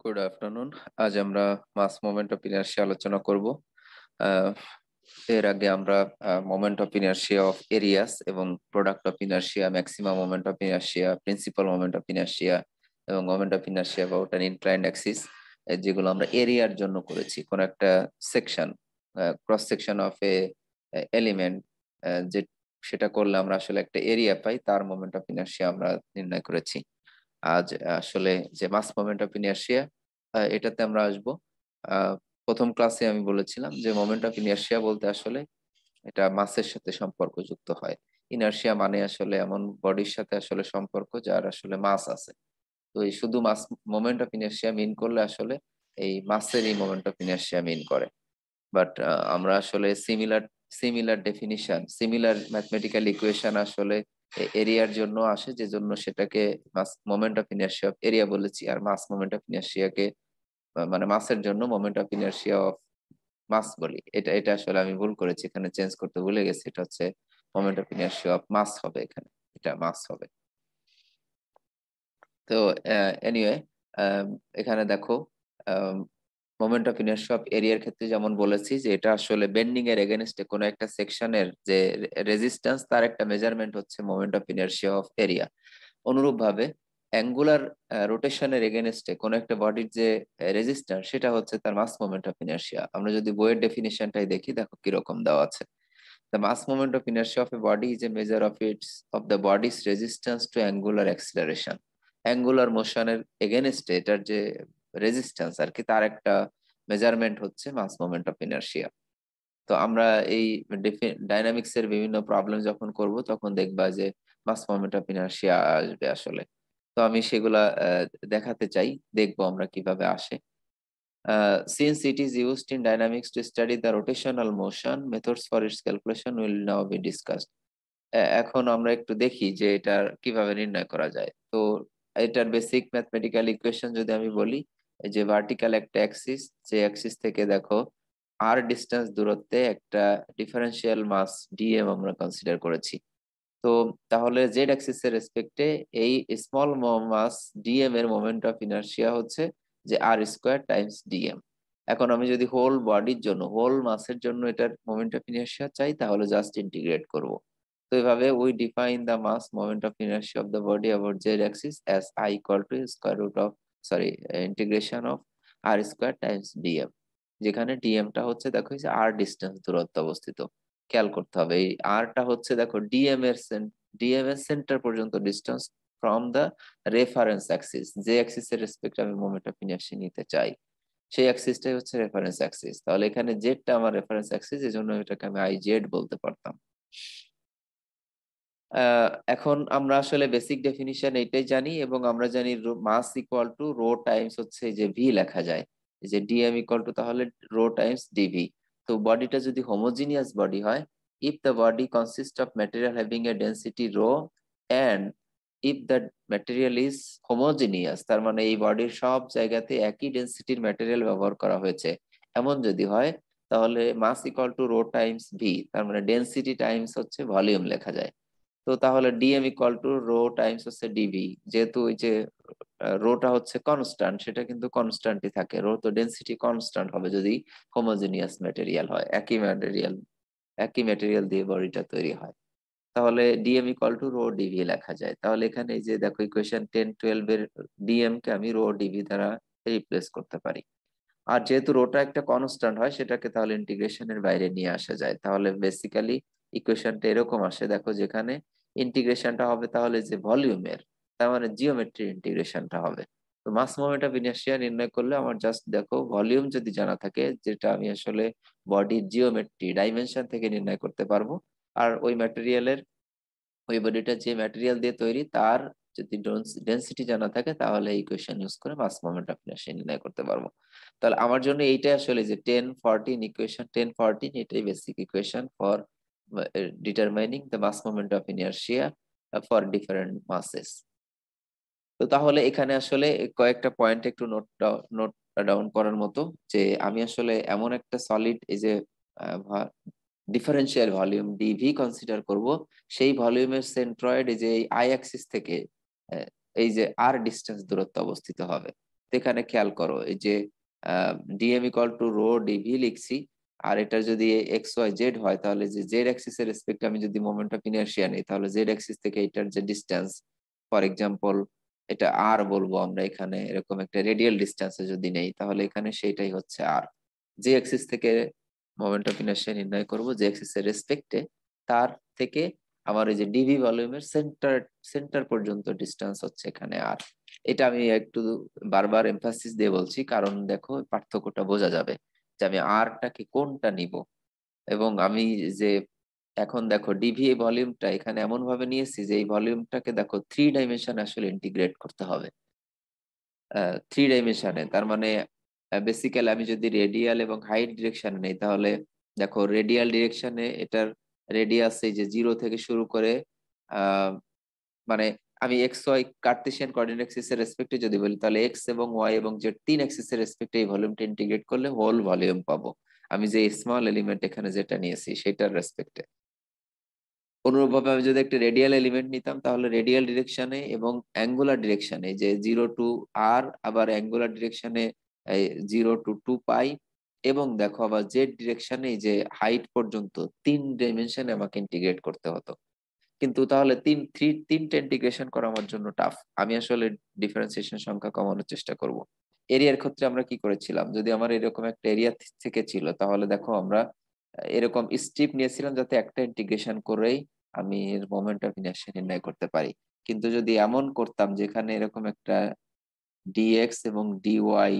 Good afternoon. আজ আমরা মাস moment of inertia আলোচনা করব। আহ, এর আগে আমরা moment of inertia of areas এবং product of inertia, maximum moment of inertia, principal moment of inertia এবং moment of inertia about an inclined axis, যেগুলো আমরা এরিয়ার জন্য করেছি। কোন একটা section, cross section of a element, যে সেটা করলে আমরা আসলে একটা এরিয়া পাই, তার মোমেন্ট অফ ইনার্শিয়া আমরা নির্ণয় করেছি। আজ আসলে যে মাস মোমেন্ট অফ ইনার্শিয়া, এটাতে আমরা আসবো। প্রথম ক্লাসে আমি বলেছিলাম যে মোমেন্ট অফ ইনার্শিয়া বলতে আসলে এটা মাসের সাথে সম্পর্কযুক্ত হয়। ইনার্শিয়া মানে আসলে এমন বডির সাথে আসলে সম্পর্ক যার আসলে মাস আছে। তো এই শুধু মাস মোমেন্ট অফ ইনার্শিয়া মিন করলে আসলে এই মাসের এই মোমেন্ট অফ ইনার্শিয়া মিন করে। বাট আমরা আসলে similar similar definition, similar mathematical equation আসলে এরিয়ার জন্য আসে, যে জন্য সেটাকে mass moment of inertia of area বলেছি। আর মাস মোমেন্ট অফ ইনার্শিয়াকে মানে মাসের জন্য moment of inertia of mass বলি। এটা এটা আসলে আমি ভুল করেছি, এখানে চেঞ্জ করতে ভুলে গেছি। এটা হচ্ছে moment of inertia of mass হবে, এখানে এটা মাস হবে। তো এনিওয়ে, এখানে দেখো, মোমেন্ট অফ ইনার্শিয়া অফ এরিয়ার ক্ষেত্রে যেমন বলেছি যে এটা আসলে বেন্ডিং এর এগেনস্টে কোনো একটা সেকশনের যে রেজিস্ট্যান্স, তার একটা মেজারমেন্ট হচ্ছে moment of inertia of area. অনুরূপ ভাবে অ্যাঙ্গুলার রোটেশনের এগেনস্টে কোনো একটা বডির যে রেজিস্ট্যান্স, সেটা হচ্ছে তার মাস মোমেন্ট অফ ইনার্শিয়া। আমরা যদি বইয়ের ডেফিনিশনটাই দেখি, দেখো কিরকম দেওয়া আছে। The mass moment of inertia of a body is a measure of the body's resistance to angular acceleration. Angular মোশনের এগেনস্টে এটার যে রেজিস্ট্যান্স আর কি, তার একটা মেজারমেন্ট হচ্ছে মাস মোমেন্ট অফ ইনার্শিয়া। তো আমরা এই ডাইনামিক্স এর বিভিন্ন প্রবলেম যখন করব, তখন দেখবা যে মাস মোমেন্ট অফ ইনার্শিয়া আসবে আসলে। তো আমি সেগুলা দেখাতে চাই, দেখবো আমরা কিভাবে আসে। Since it is used in dynamics to study the rotational motion, methods for its calculation will now be discussed. এখন আমরা একটু দেখি যে এটা কিভাবে নির্ণয় করা যায়। তো এটার বেসিক ম্যাথমেটিক্যাল ইকুয়েশন যদি আমি বলি, এই যে ভার্টিক্যাল একটা অ্যাক্সিস, যে অ্যাক্সিস থেকে দেখো আর ডিস্টেন্স দূরত্বে একটা ডিফারেন্সিয়াল মাস ডিএম আমরা কনসিডার করেছি। তো তাহলে জেড অ্যাক্সিস এর রেসপেক্টে এই স্মল মাস ডিএম এর মোমেন্ট অফ ইনার্শিয়া হচ্ছে যে আর স্কোয়ার টাইমস ডিএম। এখন আমি যদি হোল বডির জন্য, হোল মাসের জন্য এটার মোমেন্ট অফ ইনার্শিয়া চাই, তাহলে জাস্ট ইন্টিগ্রেট করব। তো এইভাবে we define the mass moment of inertia of the body about z axis as I equal to square root of, sorry, integration of r square times dm. যেখানে ডিএমটা হচ্ছে দেখো যে আর ডিস্টেন্স দূরত্ব অবস্থিত। খেয়াল করতে হবে এই আরটা হচ্ছে দেখো ডিএম এর সেন্টার পর্যন্ত distance from the reference Axis. যে অ্যাক্সিস এর রেসপেক্টে আমি মোমেন্ট অফ ইনার্শিয়া নিতে চাই, সেই অ্যাক্সিসটাই হচ্ছে রেফারেন্স অ্যাক্সিস। তাহলে এখানে জেডটা আমার রেফারেন্স অ্যাক্সিস, এজন্য এটাকে আমি আই জেড বলতে পারতাম। এখন আমরা আসলে বেসিক ডেফিনিশন এইটাই জানি, এবং আমরা জানি mass equal to rho times হচ্ছে যে ভি লেখা যায়, যে ডিএম ইকুয়াল টু তাহলে রো টাইমস ডিভি। তো বডিটা যদি হোমোজিনিয়াস বডি হয়, if the body consist of material having a density rho and if the material is homogeneous, তার মানে এই বডির সব জায়গাতে একই ডেন্সিটির ম্যাটেরিয়াল ব্যবহার করা হয়েছে, এমন যদি হয়, তাহলে mass equal to rho times V, তার মানে ডেন্সিটি টাইমস হচ্ছে ভলিউম লেখা যায়। তো তাহলে dm equal to rho times হচ্ছে ডিভি। যেহেতু ওই যে রোটা হচ্ছে কনস্ট্যান্ট, সেটা কিন্তু কনস্ট্যান্টই থাকে। রো তো ডেন্সিটি কনস্ট্যান্ট হবে যদি হোমোজেনিয়াস ম্যাটেরিয়াল হয়, একই ম্যাটেরিয়াল দিয়ে বডিটা তৈরি হয়। তাহলে dm equal to rho dv লেখা যায়। তাহলে এখানে এই যে দেখো ইকুয়েশন 10-12 এর ডিএম কে আমি রো ডিভি দ্বারা রিপ্লেস করতে পারি। আর যেহেতু রোটা একটা কনস্ট্যান্ট হয়, সেটাকে তাহলে ইন্টিগ্রেশনের বাইরে নিয়ে আসা যায়। তাহলে বেসিক্যালি ইকুয়েশনটা এরকম আসে, দেখো যেখানে ইন্টিগ্রেশনটা হবে তাহলে যে ভলিউমের, তার মানে জিওমেট্রি ইন্টিগ্রেশনটা হবে। তো মাস মোমেন্ট অফ ইনার্শিয়া নির্ণয় করলে আমার জাস্ট দেখো ভলিউম যদি জানা থাকে, যেটা আমি আসলে বডির জিওমেট্রি ডাইমেনশন থেকে নির্ণয় করতে পারবো, আর ওই ম্যাটেরিয়ালের, ওই বডিটা যে ম্যাটেরিয়াল দিয়ে তৈরি, তার যদি ডেন্সিটি জানা থাকে, তাহলে এই ইকুয়েশন ইউজ করে মাস মোমেন্ট অফ ইনার্শিয়া নির্ণয় করতে পারবো। তাহলে আমার জন্য এইটাই আসলে যে 10-14 ইকুয়েশন, 10-14 এটাই basic equation for determining the mass moment of inertia for different masses. তো তাহলে এখানে আসলে কয়েকটা পয়েন্ট একটু নোট ডাউন করার মতো, যে আমি আসলে এমন একটা সলিড, এই যে ডিফারেন্সিয়াল ভলিউম ডিভি কনসিডার করব, সেই ভলিউমের সেন্ট্রয়েড এই যে আই অ্যাক্সিস থেকে এই যে আর ডিস্টেন্স দূরত্ব অবস্থিত হবে। এখানে খেয়াল করো এই যে DM equal to rho dv লিখছি, আর এটা যদি এক্স ওয়াই জেড হয় তাহলে যে জেড অ্যাক্সিস এর রেসপেক্টে আমি যদি মোমেন্ট অফ ইনার্শিয়া নিই তাহলে জেড অ্যাক্সিস থেকে এটার যে ডিসটেন্স, ফর এক্সাম্পল এটা আর বলবো আমরা এখানে, এরকম একটা রেডিয়াল ডিসটেন্সে যদি নেই তাহলে এখানে সেইটাই হচ্ছে আর। যে অ্যাক্সিস থেকে মোমেন্ট অফ ইনার্শিয়া নির্ণয় করব, যে অ্যাক্সিস এর রেসপেক্টে, তার থেকে আমার এই যে ডিভি ভলিউমের সেন্টার সেন্টার পর্যন্ত ডিসটেন্স হচ্ছে এখানে আর। এটা আমি একটু বারবার এমফাসিস দিয়ে বলছি কারণ দেখো পার্থক্যটা বোঝা যাবে যে আমি আরটাকে কোনটা নিব। এবং আমি যে এখন দেখো ডিভি ভলিউমটা এখানে এমন ভাবে নিয়েছি যে এই ভলিউমটাকে দেখো 3 ডাইমেনশন আসলে ইন্টিগ্রেট করতে হবে। 3 ডাইমেনশনে তার মানে বেসিক্যালি আমি যদি রেডিয়াল এবং হাইট ডিরেকশনে নেই তাহলে দেখো রেডিয়াল ডিরেকশনে এটার রেডিয়াস এই যে 0 থেকে শুরু করে মানে আমি x y cartesian coordinate axis এর রেসপেক্টে যদি বলি তাহলে এক্স এবং ওয়াই এবং জেড 3 অ্যাক্সিস এর রেসপেক্টে এই ভলিউমটা ইন্টিগ্রেট করলে হোল ভলিউম পাবো, আমি যে স্মল এলিমেন্ট এখানে যেটা নিয়েছি সেটার রেসপেক্টে। অনুরূপভাবে আমি যদি একটা রেডিয়াল এলিমেন্ট নিতাম তাহলে রেডিয়াল ডিরেকশনে এবং অ্যাঙ্গুলার ডিরেকশনে যে 0 টু আর, আবার অ্যাঙ্গুলার ডিরেকশনে 0 টু 2 পাই, এবং দেখো আবার জেড ডিরেকশনে যে হাইট পর্যন্ত 3 ডাইমেনশনে আমাকে ইন্টিগ্রেট করতে হতো। কিন্তু তাহলে তিনটে ইন্টিগ্রেশন করা আমার জন্য টাফ, আমি আসলে ডিফারেন্সিয়েশন সংখ্যা কমানোর চেষ্টা করব। এরিয়ার ক্ষেত্রে আমরা কি করেছিলাম, যদি আমার এরকম একটা এরিয়া থেকে ছিল তাহলে দেখো আমরা এরকম স্ট্রিপ নিয়েছিলাম যাতে একটা ইন্টিগ্রেশন করেই আমি এর মোমেন্ট অফ ইনার্শিয়া নির্ণয় করতে পারি। কিন্তু যদি এমন করতাম যেখানে এরকম একটা ডিএক্স এবং ডিওয়াই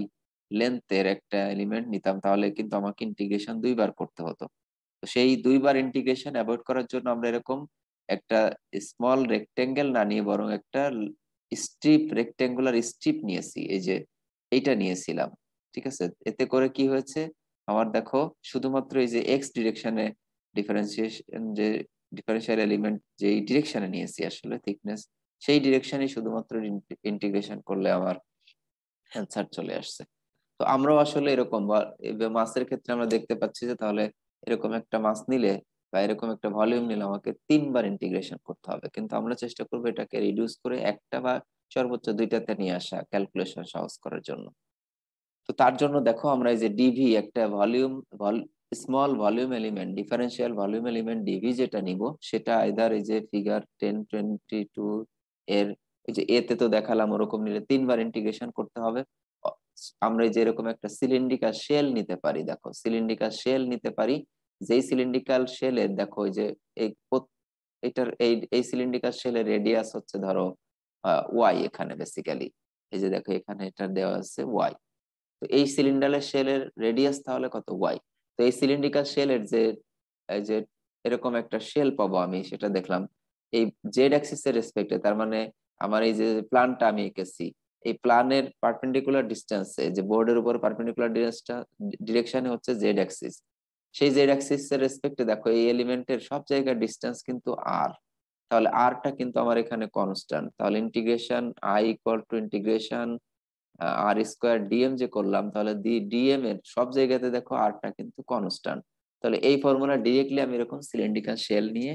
লেন্থের একটা এলিমেন্ট নিতাম তাহলে কিন্তু আমাকে ইন্টিগ্রেশন 2 বার করতে হতো। তো সেই 2 বার ইন্টিগ্রেশন অ্যাভয়েড করার জন্য আমরা এরকম একটা স্মল রেক্টেঙ্গেল না নিয়ে বরং একটা স্ট্রিপ, রেক্টেঙ্গুলার স্ট্রিপ নিয়েছি, এই যে এইটা নিয়েছিলাম। ঠিক আছে, এতে করে কি হয়েছে আমার দেখো শুধুমাত্র এই যে এক্স ডিরেকশনে ডিফারেন্সিয়েশন, যে ডিফারেন্সিয়াল এলিমেন্ট যেই ডিরেকশনে নিয়েছি আসলে থিকনেস, সেই ডিরেকশনে শুধুমাত্র ইন্টিগ্রেশন করলে আমার অ্যান্সার চলে আসছে। তো আমরাও আসলে এরকম মাছের ক্ষেত্রে আমরা দেখতে পাচ্ছি যে তাহলে এরকম একটা মাছ নিলে বা এরকম একটা ভলিউম নিলে আমাকে 3 বার ইন্টিগ্রেশন করতে হবে, কিন্তু আমরা চেষ্টা করবো এটাকে রিডিউস করে একটা বা সর্বোচ্চ 2টাতে নিয়ে আসা ক্যালকুলেশন সহজ করার জন্য। তো তার জন্য দেখো আমরা এই যে ডিভি একটা volume, small volume element, differential volume element dv যেটা নিব সেটা আইদার এই যে ফিগার 1022 এর এই যে এতে তো দেখালাম ওরকম নিলে 3 বার ইন্টিগ্রেশন করতে হবে। আমরা এই যে এরকম একটা সিলিন্ড্রিকাল শেল নিতে পারি, দেখো সিলিন্ড্রিকাল শেল নিতে পারি, যেই সিলিন্ড্রিকাল শেলের দেখো এই যে এই এটার এই সিলিন্ড্রিকাল শেলের রেডিয়াস হচ্ছে ধরো ওয়াই, এখানে বেসিক্যালি এই যে দেখো এখানে এটা দেওয়া আছে ওয়াই। তো এই সিলিন্ডারের শেলের রেডিয়াস তাহলে কত, ওয়াই। তো এই সিলিন্ড্রিকাল শেলের যে এই যে এরকম একটা শেল পাবো আমি, সেটা দেখলাম এই জেড অ্যাক্সিস এর রেসপেক্টে, তার মানে আমার এই যে প্ল্যানটা আমি এঁকেছি এই প্ল্যানের পারপেন্ডিকুলার ডিস্টেন্সে যে বোর্ডের উপর পারপেন্ডিকুলার ডিরেকশনে হচ্ছে জেড অ্যাক্সিস, সেই জেড অ্যাক্সিস এর রেসপেক্টে দেখো এই এলিমেন্টের সব জায়গায় ডিস্টেন্স কিন্তু আর, তাহলে আরটা কিন্তু আমার এখানে কনস্ট্যান্ট, তাহলে integration I equal to integration r square dm যে করলাম তাহলে ডিএম এর সব জায়গাতে দেখো আরটা কিন্তু কনস্ট্যান্ট। তাহলে এই ফর্মুলা ডিরেক্টলি আমি এরকম সিলিন্ড্রিকাল শেল নিয়ে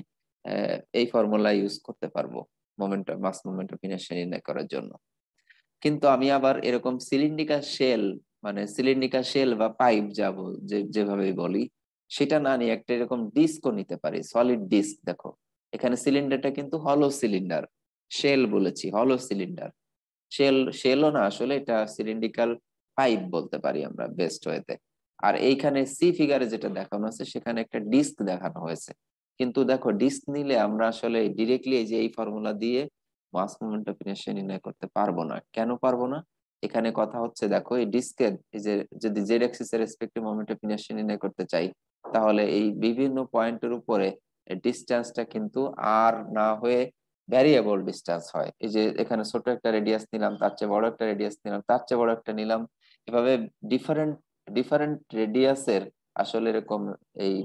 এই ফর্মুলা ইউজ করতে পারবো moment mass moment of inertia নির্ণয় করার জন্য। কিন্তু আমি আবার এরকম সিলিন্ড্রিকাল শেল মানে সিলিন্ড্রিকাল শেল বা পাইপ যাব যেভাবে বলি সেটা না নিয়ে একটা এরকম ডিস্কও নিতে পারি, সলিড ডিস্ক। দেখো এখানে সিলিন্ডারটা কিন্তু হলো সিলিন্ডার, শেল বলেছি হলো সিলিন্ডার, শেলও না আসলে এটা সিলিন্ড্রিকাল পাইপ বলতে পারি আমরা বেস্ট ওয়েতে। আর এইখানে সি ফিগারে যেটা দেখানো আছে সেখানে একটা ডিস্ক দেখানো হয়েছে, কিন্তু দেখো ডিস্ক নিলে আমরা আসলে ডিরেক্টলি এই যে এই ফর্মুলা দিয়ে মাস মোমেন্ট অফ ইনার্শিয়া নির্ণয় করতে পারবো না। কেন পারবো না, এখানে কথা হচ্ছে দেখো এই ডিস্কের এই যে যদি জেড অ্যাক্সিস এর রেসপেক্টিভ মোমেন্ট অফ ইনার্শিয়া নির্ণয় করতে চাই তাহলে এই বিভিন্ন পয়েন্টের উপরে ডিস্টেন্সটা কিন্তু আর না হয়ে ভ্যারিয়েবল ডিস্টেন্স হয়। এই যে এখানে ছোট একটা রেডিয়াস নিলাম, তার চেয়ে বড় একটা রেডিয়াস নিলাম, তার চেয়ে বড় একটা নিলাম, এভাবে ডিফারেন্ট ডিফারেন্ট রেডিয়াসের আসলে এরকম এই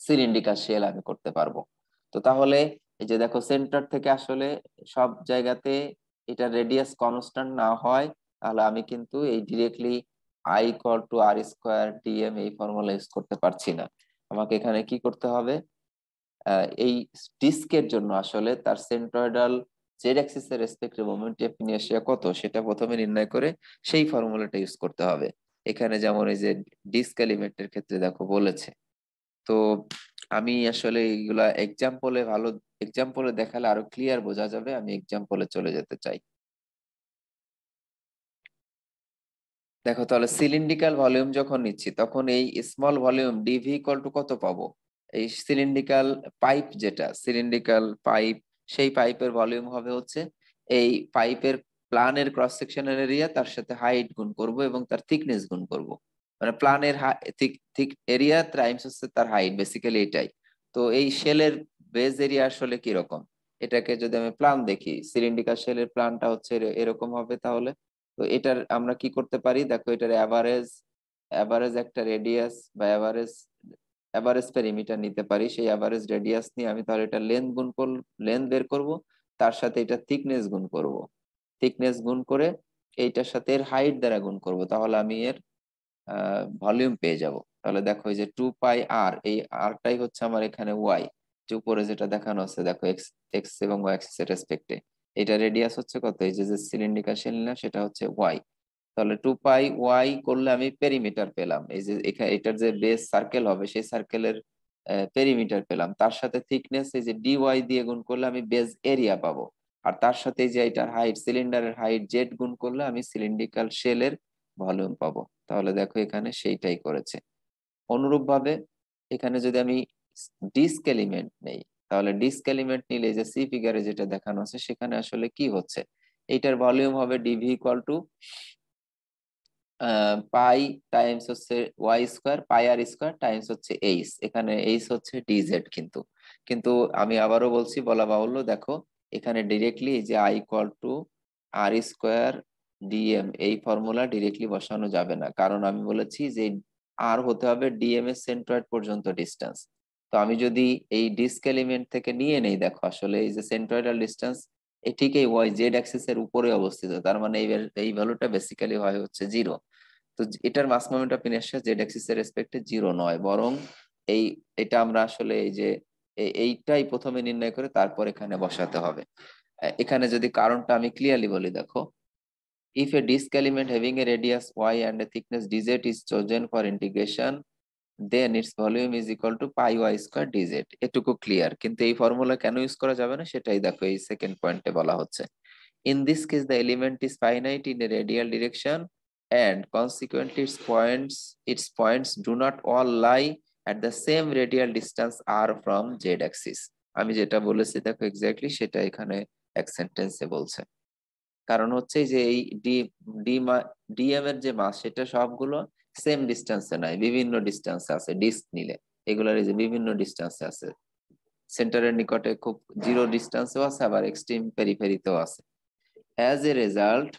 সিলিন্ড্রিকাল শেল আমি করতে পারবো। তো তাহলে এই যে দেখো সেন্টার থেকে আসলে সব জায়গাতে এটা রেডিয়াস কনস্ট্যান্ট না হয় তাহলে আমি কিন্তু এই directly I equal to r square dm এই ফর্মুলা ইউজ করতে পারছি না। আমাকে এখানে কি করতে হবে, এই ডিস্কের জন্য আসলে তার সেন্ট্রয়েডাল জেড অ্যাক্সিস এর রেসপেক্টে মোমেন্ট অফ ইনার্শিয়া কত সেটা প্রথমে নির্ণয় করে সেই ফর্মুলাটা ইউজ করতে হবে। এখানে যেমন এই যে ডিস্ক এলিমেন্টের ক্ষেত্রে দেখো বলেছে। তো আমি আসলে এইগুলা এক্সাম্পলে দেখালে আরো ক্লিয়ার বোঝা যাবে, আমি এক্সাম্পলে চলে যেতে চাই। দেখো তাহলে সিলিন্ড্রিক্যাল ভলিউম যখন নিচ্ছি তখন এই small volume dv equal to কত পাবো? এই সিলিন্ড্রিক্যাল পাইপ, যেটা সিলিন্ড্রিক্যাল পাইপ, সেই পাইপের ভলিউম হবে হচ্ছে এই পাইপের প্লানের ক্রস সেকশনাল এরিয়া তার সাথে হাইট গুণ করব এবং তার থিকনেস গুণ করব। মানে প্লানের থিক এরিয়া টাইমস হচ্ছে তার হাইট, বেসিক্যালি এটাই। তো এই শেলের বেজ এরিয়া আসলে কি রকম, এটাকে যদি আমি প্লান দেখি, সিলিন্ড্রিক্যাল শেলের প্লানটা হচ্ছে এরকম হবে। তাহলে তো এটার আমরা কি করতে পারি, দেখো এটার অ্যাভারেজ অ্যাভারেজ একটা রেডিয়াস বা অ্যাভারেজ পেরিমিটার নিতে পারি। সেই অ্যাভারেজ রেডিয়াস নিয়ে আমি তাহলে এটা লেন্থ বের করব, তার সাথে এটা থিকনেস গুণ করব, থিকনেস গুণ করে এইটার সাথে এর হাইট দ্বারা গুণ করব, তাহলে আমি এর ভলিউম পেয়ে যাব। তাহলে দেখো এই যে 2 পাই আর, এই আরটাই হচ্ছে আমার এখানে ওয়াই, যে উপরে যেটা দেখানো আছে দেখো এক্স এক্স এবং ওয়াই অ্যাক্সিস এর রেসপেক্টে। এটা রেডিয়াস হচ্ছে কত, এই যে সিলিন্ড্রিক্যাল শেল না সেটা হচ্ছে ওয়াই। তাহলে 2 পাই ওয়াই করলে আমি পেরিমিটার পেলাম, এই যে এখানে এটার যে বেস সার্কেল হবে সেই সার্কেলের পেরিমিটার পেলাম, তার সাথে থিকনেস এই যে ডিওয়াই দিয়ে গুণ করলে আমি বেজ এরিয়া পাবো। আর তার সাথে এই যে এটার হাইট, সিলিন্ডারের হাইট জেড গুণ করলে আমি সিলিন্ড্রিক্যাল শেলের ভলিউম পাবো। তাহলে দেখো এখানে সেইটাই করেছে। অনুরূপ ভাবে এখানে যদি আমি ডিস্ক এলিমেন্ট নেই, তাহলে ডিস্ক এলিমেন্ট নিলে যে সি ফিগারে যেটা দেখানো আছে সেখানে আসলে কি হচ্ছে, এইটার ভলিউম হবে dv equal to pi times হচ্ছে y square, pi r square times হচ্ছে এইচ, এখানে এইচ হচ্ছে ডিজেড। কিন্তু কিন্তু আমি আবারও বলছি, বলা বাহুল্য, দেখো এখানে ডিরেক্টলি যে I equal to r square dm, এই ফর্মুলা ডিরেক্টলি বসানো যাবে না, কারণ আমি বলেছি যে আর হতে হবে ডিএম এর সেন্ট্রয়েড পর্যন্ত ডিস্টেন্স। তো আমি যদি এই ডিস্ক এলিমেন্ট থেকে নিয়ে নেই, দেখো আসলে এই যে সেন্ট্রয়েডাল ডিস্টেন্স ঠিক এই ওয়াই জেড অ্যাক্সিস এর উপরে অবস্থিত, তার মানে এই ভ্যালুটা বেসিক্যালি হয় হচ্ছে 0। তো এটার mass moment of inertia Z axis এর রেসপেক্টে 0 নয়, বরং এই এটা আমরা আসলে এই যে এইটাই প্রথমে নির্ণয় করে তারপর এখানে বসাতে হবে। এখানে যদি কারণটা আমি ক্লিয়ারলি বলি, দেখো if a disk element having a radius y and a thickness dz is chosen for integration, then its volume is equal to pi y square dz। এটুকু ক্লিয়ার, কিন্তু এই ফর্মুলা কেন ইউজ করা যাবে না সেটাই দেখো এই সেকেন্ড পয়েন্টে বলা হচ্ছে। In this case, the element is finite in a radial direction, and consequently, its points do not all lie at the same radial distance r from z-axis। আমি যেটা বলেছি দেখো এক্স্যাক্টলি সেটা এখানে এক সেন্টেন্সে বলছে। কারণ হচ্ছে যে এই ডি ডি ডিএম এর যে মাস সেটা সবগুলো সেম ডিস্টেন্সে নাই, বিভিন্ন ডিস্টেন্সে আছে। ডিস্ক নিলে এগুলোর এই যে বিভিন্ন ডিস্টেন্সে আছে, সেন্টারের নিকটে খুব 0 ডিস্টেন্সেও আছে, আবার এক্সট্রিম পেরিফেরিতেও আছে। As a result,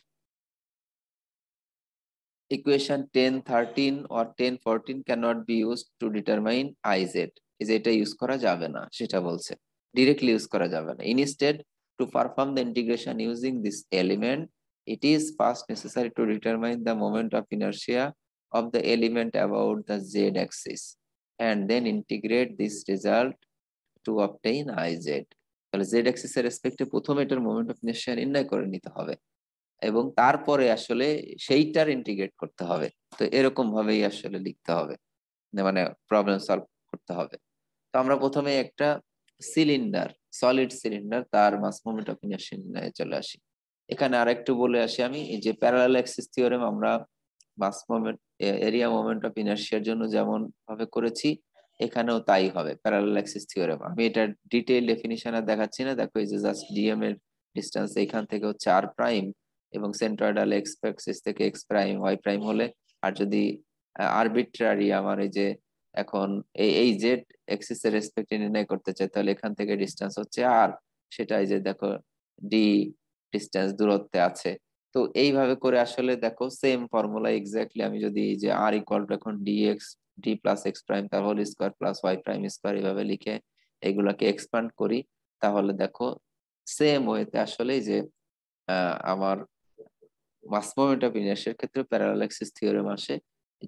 equation 1013 or 1014 cannot be used to determine Iz। is এটা ইউজ করা যাবে না সেটা বলছে, ডিরেক্টলি ইউজ করা যাবে না। Instead, to perform the integration using this element, it is first necessary to determine the moment of inertia of the element about the z axis and then integrate this result to obtain Iz। তাহলে z axis এর রেসপেক্টে প্রথমে এটার moment of inertia নির্ণয় করে নিতে হবে এবং তারপরে আসলে সেইটার ইন্টিগ্রেট করতে হবে। তো এরকম ভাবেই আসলে লিখতে হবে, মানে প্রবলেম সলভ করতে হবে। তো আমরা প্রথমে একটা সিলিন্ডার, সলিড সিলিন্ডার, তার মাস মোমেন্ট অফ ইনারশিয়া নিয়ে চলে আসি। এখানে আরেকটু বলে আসি আমি, এই যে প্যারালাল অ্যাক্সিস থিওরেম আমরা মাস মোমেন্ট এরিয়া মোমেন্ট অফ ইনারশিয়ার জন্য যেমন ভাবে করেছি এখানেও তাই হবে। প্যারালাল অ্যাক্সিস থিওরেম আমি এটা ডিটেইল ডেফিনিশন আর দেখাচ্ছি না, দেখো এই যে জাস্ট ডিএম এর ডিসটেন্স এখান থেকে হচ্ছে আর প্রাইম এবং সেন্ট্রয়েডাল এক্স অ্যাক্সিস থেকে এক্স প্রাইম ওয়াই প্রাইম হলে, আর যদি আরবিট্রারি আমার এই যে এখন এই জেড এক্সিস এর রেসপেক্টে নির্ণয় করতে চাই, তাহলে এখান থেকে ডিসটেন্স হচ্ছে আর, সেটা এই যে দেখো ডি ডিসটেন্স দূরত্বে আছে। তো এইভাবে করে আসলে দেখো সেম ফর্মুলা এক্স্যাক্টলি আমি যদি এই যে আর ইকুয়াল টু এখন ডি প্লাস এক্স প্রাইম তার whole square plus y prime square এইভাবে লিখে এগুলাকে এক্সপ্যান্ড করি, তাহলে দেখো সেম ওয়েতে আসলে এই যে আমার মাস মোমেন্ট অফ ইনার্শিয়ার ক্ষেত্রে প্যারালাল অ্যাক্সিস থিওরেম আসে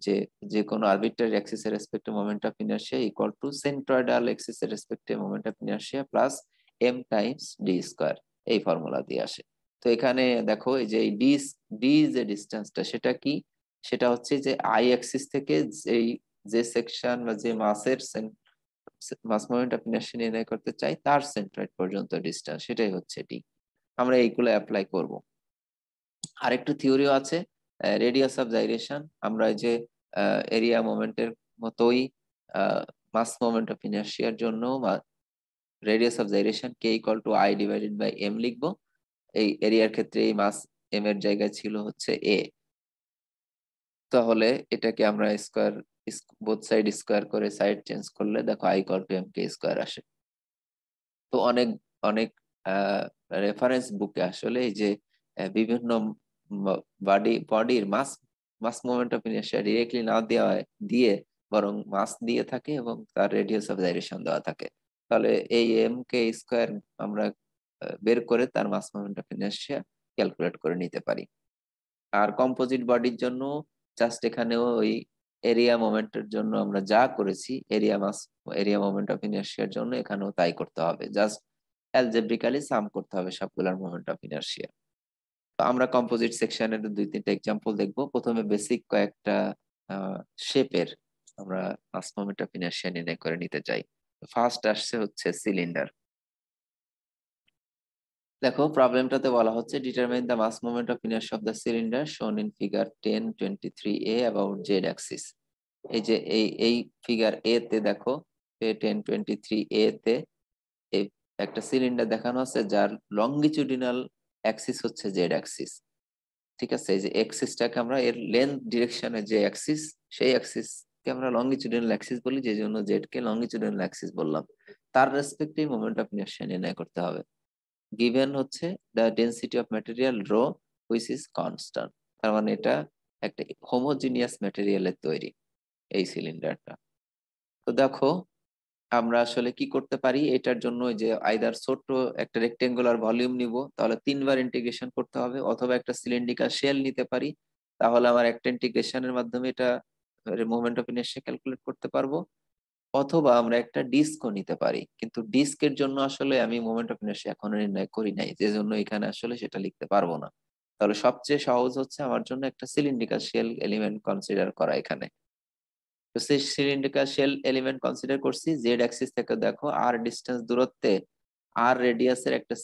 যে যে কোনো আরবিট্রারি অ্যাক্সিস এর রেসপেক্টে moment of inertia equal to centroidal axis এর রেসপেক্টে moment of inertia plus M times D square. এই ফর্মুলা দিয়ে আসে। তো এখানে দেখো এই যে ডি ডি যে ডিস্টেন্সটা সেটা কি, সেটা হচ্ছে যে আই অ্যাক্সিস থেকে যেই যে সেকশন বা যে মাসের মাস মোমেন্ট অফ ইনারশিয়া নির্ণয় করতে চাই তার সেন্ট্রয়েড পর্যন্ত ডিস্টেন্স, সেটাই হচ্ছে ডি। আমরা এইগুলো অ্যাপ্লাই করব। আরেকটু থিওরিও আছে, রেডিয়াস অফ জাইরেশন। আমরা এই যে এরিয়া মোমেন্টের মতোই মাস মোমেন্ট অফ ইনার্শিয়ার জন্য radius of gyration k equal to I divided by m লিখবো। এই এরিয়ার ক্ষেত্রে এই মাস এম এর জায়গায় ছিল হচ্ছে এ, তাহলে এটাকে আমরা স্কোয়ার, বোথ সাইড স্কোয়ার করে সাইড চেঞ্জ করলে দেখো I equal to m k square আসে। তো অনেক অনেক রেফারেন্স বুকে আসলে এই যে বিভিন্ন বডির মাস মাস মোমেন্ট অফ ইনার্শিয়া ডিরেক্টলি না দেওয়া দিয়ে বরং মাস দিয়ে থাকে এবং তার রেডিয়াস অফ জাইরেশন দেওয়া থাকে। তাহলে এই এম কে স্কোয়ার আমরা বের করে তার মাস মোমেন্ট অফ ইনার্শিয়া ক্যালকুলেট করে নিতে পারি। আর কম্পোজিট বডির জন্য জাস্ট এখানেও ওই এরিয়া মোমেন্টের জন্য আমরা যা করেছি এরিয়া মোমেন্ট অফ ইনার্শিয়ার জন্য এখানেও তাই করতে হবে, জাস্ট অ্যালজেব্রিক্যালি সাম করতে হবে সবগুলোর মোমেন্ট অফ ইনার্শিয়া। তো আমরা কম্পোজিট সেকশনের 2-3টা এক্সাম্পল দেখবো। প্রথমে বেসিক কয়েকটা শেপের আমরা মাস মোমেন্ট অফ ইনার্শিয়া নির্ণয় করে নিতে চাই। ফার্স্ট আসছে হচ্ছে সিলিন্ডার। দেখো প্রবলেমটাতে বলা হচ্ছে determine the mass moment of inertia of the cylinder shown in figure 1023A about z axis. এই যে এই ফিগার এ তে দেখো 1023A তে এই একটা সিলিন্ডার দেখানো আছে যার লঙ্গিচুডিনাল অ্যাক্সিস হচ্ছে জেড অ্যাক্সিস। ঠিক আছে, এই যে অ্যাক্সিসটাকে আমরা এর লেন্থ ডিরেকশনে যে অ্যাক্সিস, সেই অ্যাক্সিস কে আমরা লঙ্গিচুডিনাল অ্যাক্সিস বলি, যে জন্য জেড কে লঙ্গিচুডিনাল অ্যাক্সিস বললাম। তার রেসপেক্টে মোমেন্ট অফ ইনার্শিয়া নির্ণয় করতে হবে। গিভেন হচ্ছে the density of material rho which is constant. তার মানে এটা একটা হোমোজিনিয়াস ম্যাটেরিয়ালের তৈরি এই সিলিন্ডারটা। তো দেখো আমরা আসলে কি করতে পারি এটার জন্য, যে আইদার ছোট একটা রেক্টেঙ্গুলার ভলিউম নিব, তাহলে 3বার ইন্টিগ্রেশন করতে হবে, অথবা একটা সিলিন্ড্রিকাল শেল নিতে পারি, তাহলে আমার একটা ইন্টিগ্রেশনের মাধ্যমে এটা মোমেন্ট অফ ইনার্শিয়া ক্যালকুলেট করতে পারবো। অথবা আমরা একটা ডিস্কও নিতে পারি, কিন্তু ডিস্কের জন্য আসলে আমি মোমেন্ট অফ ইনার্শিয়া এখনো নির্ণয় করি নাই, যে জন্য এখানে আসলে সেটা লিখতে পারবো না। তাহলে সবচেয়ে সহজ হচ্ছে আমার জন্য একটা সিলিন্ড্রিকাল শেল এলিমেন্ট কনসিডার করা এখানে। তো সেই সিলিন্ড্রিকাল শেল এলিমেন্ট কনসিডার করছি, জেড অ্যাক্সিস থেকে দেখো আর ডিস্টেন্স দূরত্বে আর রেডিয়াসের একটা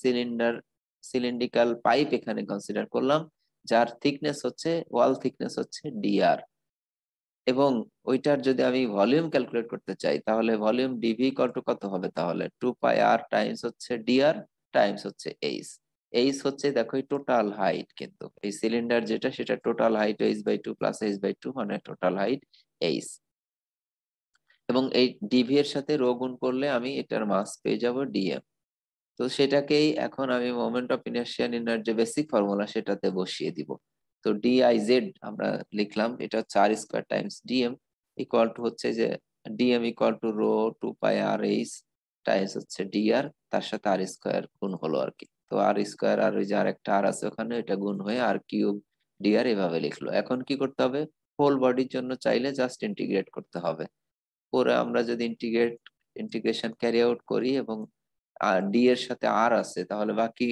সিলিন্ড্রিকাল পাইপ এখানে কনসিডার করলাম, যার থিকনেস হচ্ছে ওয়াল থিকনেস হচ্ছে ডিআর। এবং ওইটার যদি আমি ভলিউম ক্যালকুলেট করতে চাই তাহলে ভলিউম ডিভি ইকুয়াল টু কত হবে, তাহলে 2πr টাইমস হচ্ছে ডিআর টাইমস হচ্ছে এইচ। এইচ হচ্ছে দেখো এই টোটাল হাইট, কিন্তু এই সিলিন্ডার যেটা সেটা total height h/2 plus h/2 মানে টোটাল হাইট এইচ। এবং এই ডিভি এর সাথে রো গুণ করলে আমি এটার মাস পেয়ে যাব ডিএম। তো সেটাকেই এখন আমি মোমেন্ট অফ ইনার্শিয়া নির্ণয়ের যে বেসিক ফর্মুলা সেটাতে বসিয়ে দিব। তো ডিআইজেড আমরা লিখলাম, এটা হচ্ছে আর square times DM equal to হচ্ছে যে DM equal to rho 2πr/h times হচ্ছে ডিআর, তার সাথে আর স্কোয়ার গুণ হলো আর কি। তো আর স্কোয়ার আর ওই যে আর একটা আর আছে ওখানে, এটা গুণ হয়ে আর কিউব ডিআর এভাবে লিখলো। এখন কি করতে হবে, হোল বডির জন্য চাইলে জাস্ট ইন্টিগ্রেট করতে হবে। পরে আমরা যদি ইন্টিগ্রেশন ক্যারি আউট করি এবং আর ডি এর সাথে আর আছে, তাহলে বাকি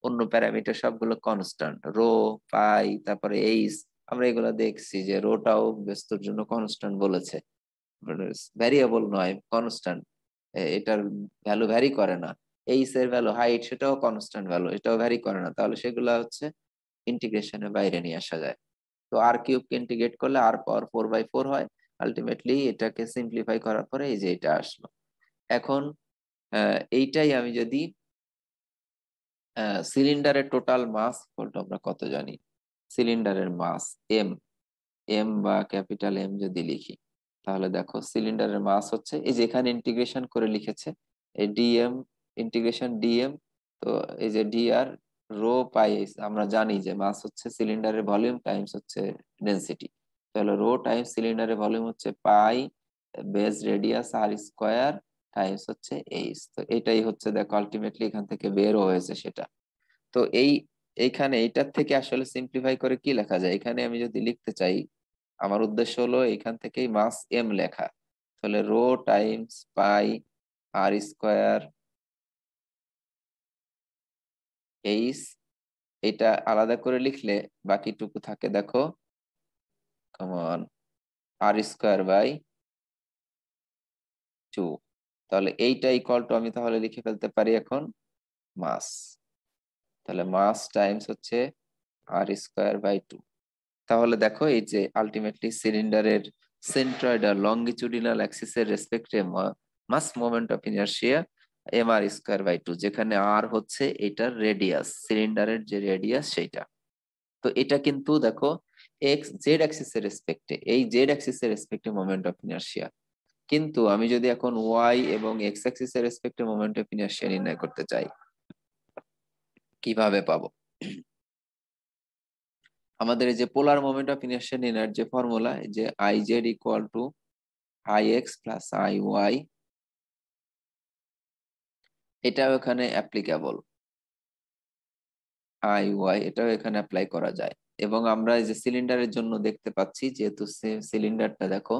অন্য প্যারামিটার সবগুলো কনস্ট্যান্ট, রো পাই তারপরে এইচ। আমরা এগুলো দেখছি যে রোটাও বস্তুর জন্য কনস্ট্যান্ট বলেছে, ভ্যারিয়েবল নয় কনস্ট্যান্ট, এটার ভ্যালু ভ্যারি করে না। এইচ এর ভ্যালু হাইট সেটাও কনস্ট্যান্ট ভ্যালু, এটাও ভ্যারি করে না, তাহলে সেগুলো হচ্ছে ইন্টিগ্রেশনের বাইরে নিয়ে আসা যায়। তো আর কিউবকে ইন্টিগ্রেট করলে আর পাওয়ার 4/4 হয়। আলটিমেটলি এটাকে সিম্পলিফাই করার পরে এই যে এটা আসলো। এখন এইটাই আমি যদি সিলিন্ডারের টোটাল মাস আমরা কত জানি, সিলিন্ডারের মাস এম, এম বা ক্যাপিটাল এম যদি লিখি, তাহলে দেখো সিলিন্ডারের মাস হচ্ছে এই যে এখানে ইন্টিগ্রেশন করে লিখেছে এই ডিএম, ইন্টিগ্রেশন ডিএম। তো এই যে ডিআর রো পাই, আমরা জানি যে মাস হচ্ছে সিলিন্ডারের ভলিউম টাইমস হচ্ছে ডেনসিটি, তাহলে রো টাইমস সিলিন্ডারের ভলিউম হচ্ছে পাই বেস রেডিয়াস আর স্কোয়ার টাইমস হচ্ছে এইচ। তো এটাই হচ্ছে দেখো আলটিমেটলি এখান থেকে বেরও হয়েছে সেটা। তো এইখানে এইটার থেকে আসলে সিম্পলিফাই করে কি লেখা যায়, এখানে আমি যদি লিখতে চাই, আমার উদ্দেশ্য হলো এখান থেকেই মাস এম লেখা, তাহলে রো টাইমস পাই আর স্কোয়ার এইচ, এটা আলাদা করে লিখলে বাকিটুকু থাকে দেখো, কমন আর স্কোয়ার বাই 2। তাহলে এইটা ইকুয়াল টু আমি তাহলে লিখে ফেলতে পারি এখন মাস। তাহলে মাস টাইমস হচ্ছে আর স্কোয়ার বাই 2। তাহলে দেখো এই যে আলটিমেটলি সিলিন্ডারের সেন্ট্রয়েড আর লঙ্গিচুডিনাল অ্যাক্সিসের রেসপেক্টে mass moment of inertia M R square by 2, যেখানে আর হচ্ছে এটার রেডিয়াস, সিলিন্ডারের যে রেডিয়াস সেইটা। তো এটা কিন্তু দেখো এক্স জেড অ্যাক্সিসের রেসপেক্টে, এই জেড অ্যাক্সিসের রেসপেক্টে মোমেন্ট অফ ইনারশিয়া। কিন্তু আমি যদি এখন ওয়াই এবং এক্স অ্যাক্সিসের রেসপেক্টে মোমেন্ট অফ ইনারশিয়া নির্ণয় করতে চাই, কিভাবে পাবো? আমাদের এই যে পোলার মোমেন্ট অফ ইনারশিয়া নির্ণয়ের যে ফর্মুলা, যে I z equal to I x plus I y, এটাও এখানে অ্যাপ্লিকেবল। আই ওয়াই এটাও এখানে অ্যাপ্লাই করা যায়। এবং আমরা এই যে সিলিন্ডারের জন্য দেখতে পাচ্ছি, যেহেতু সিলিন্ডারটা দেখো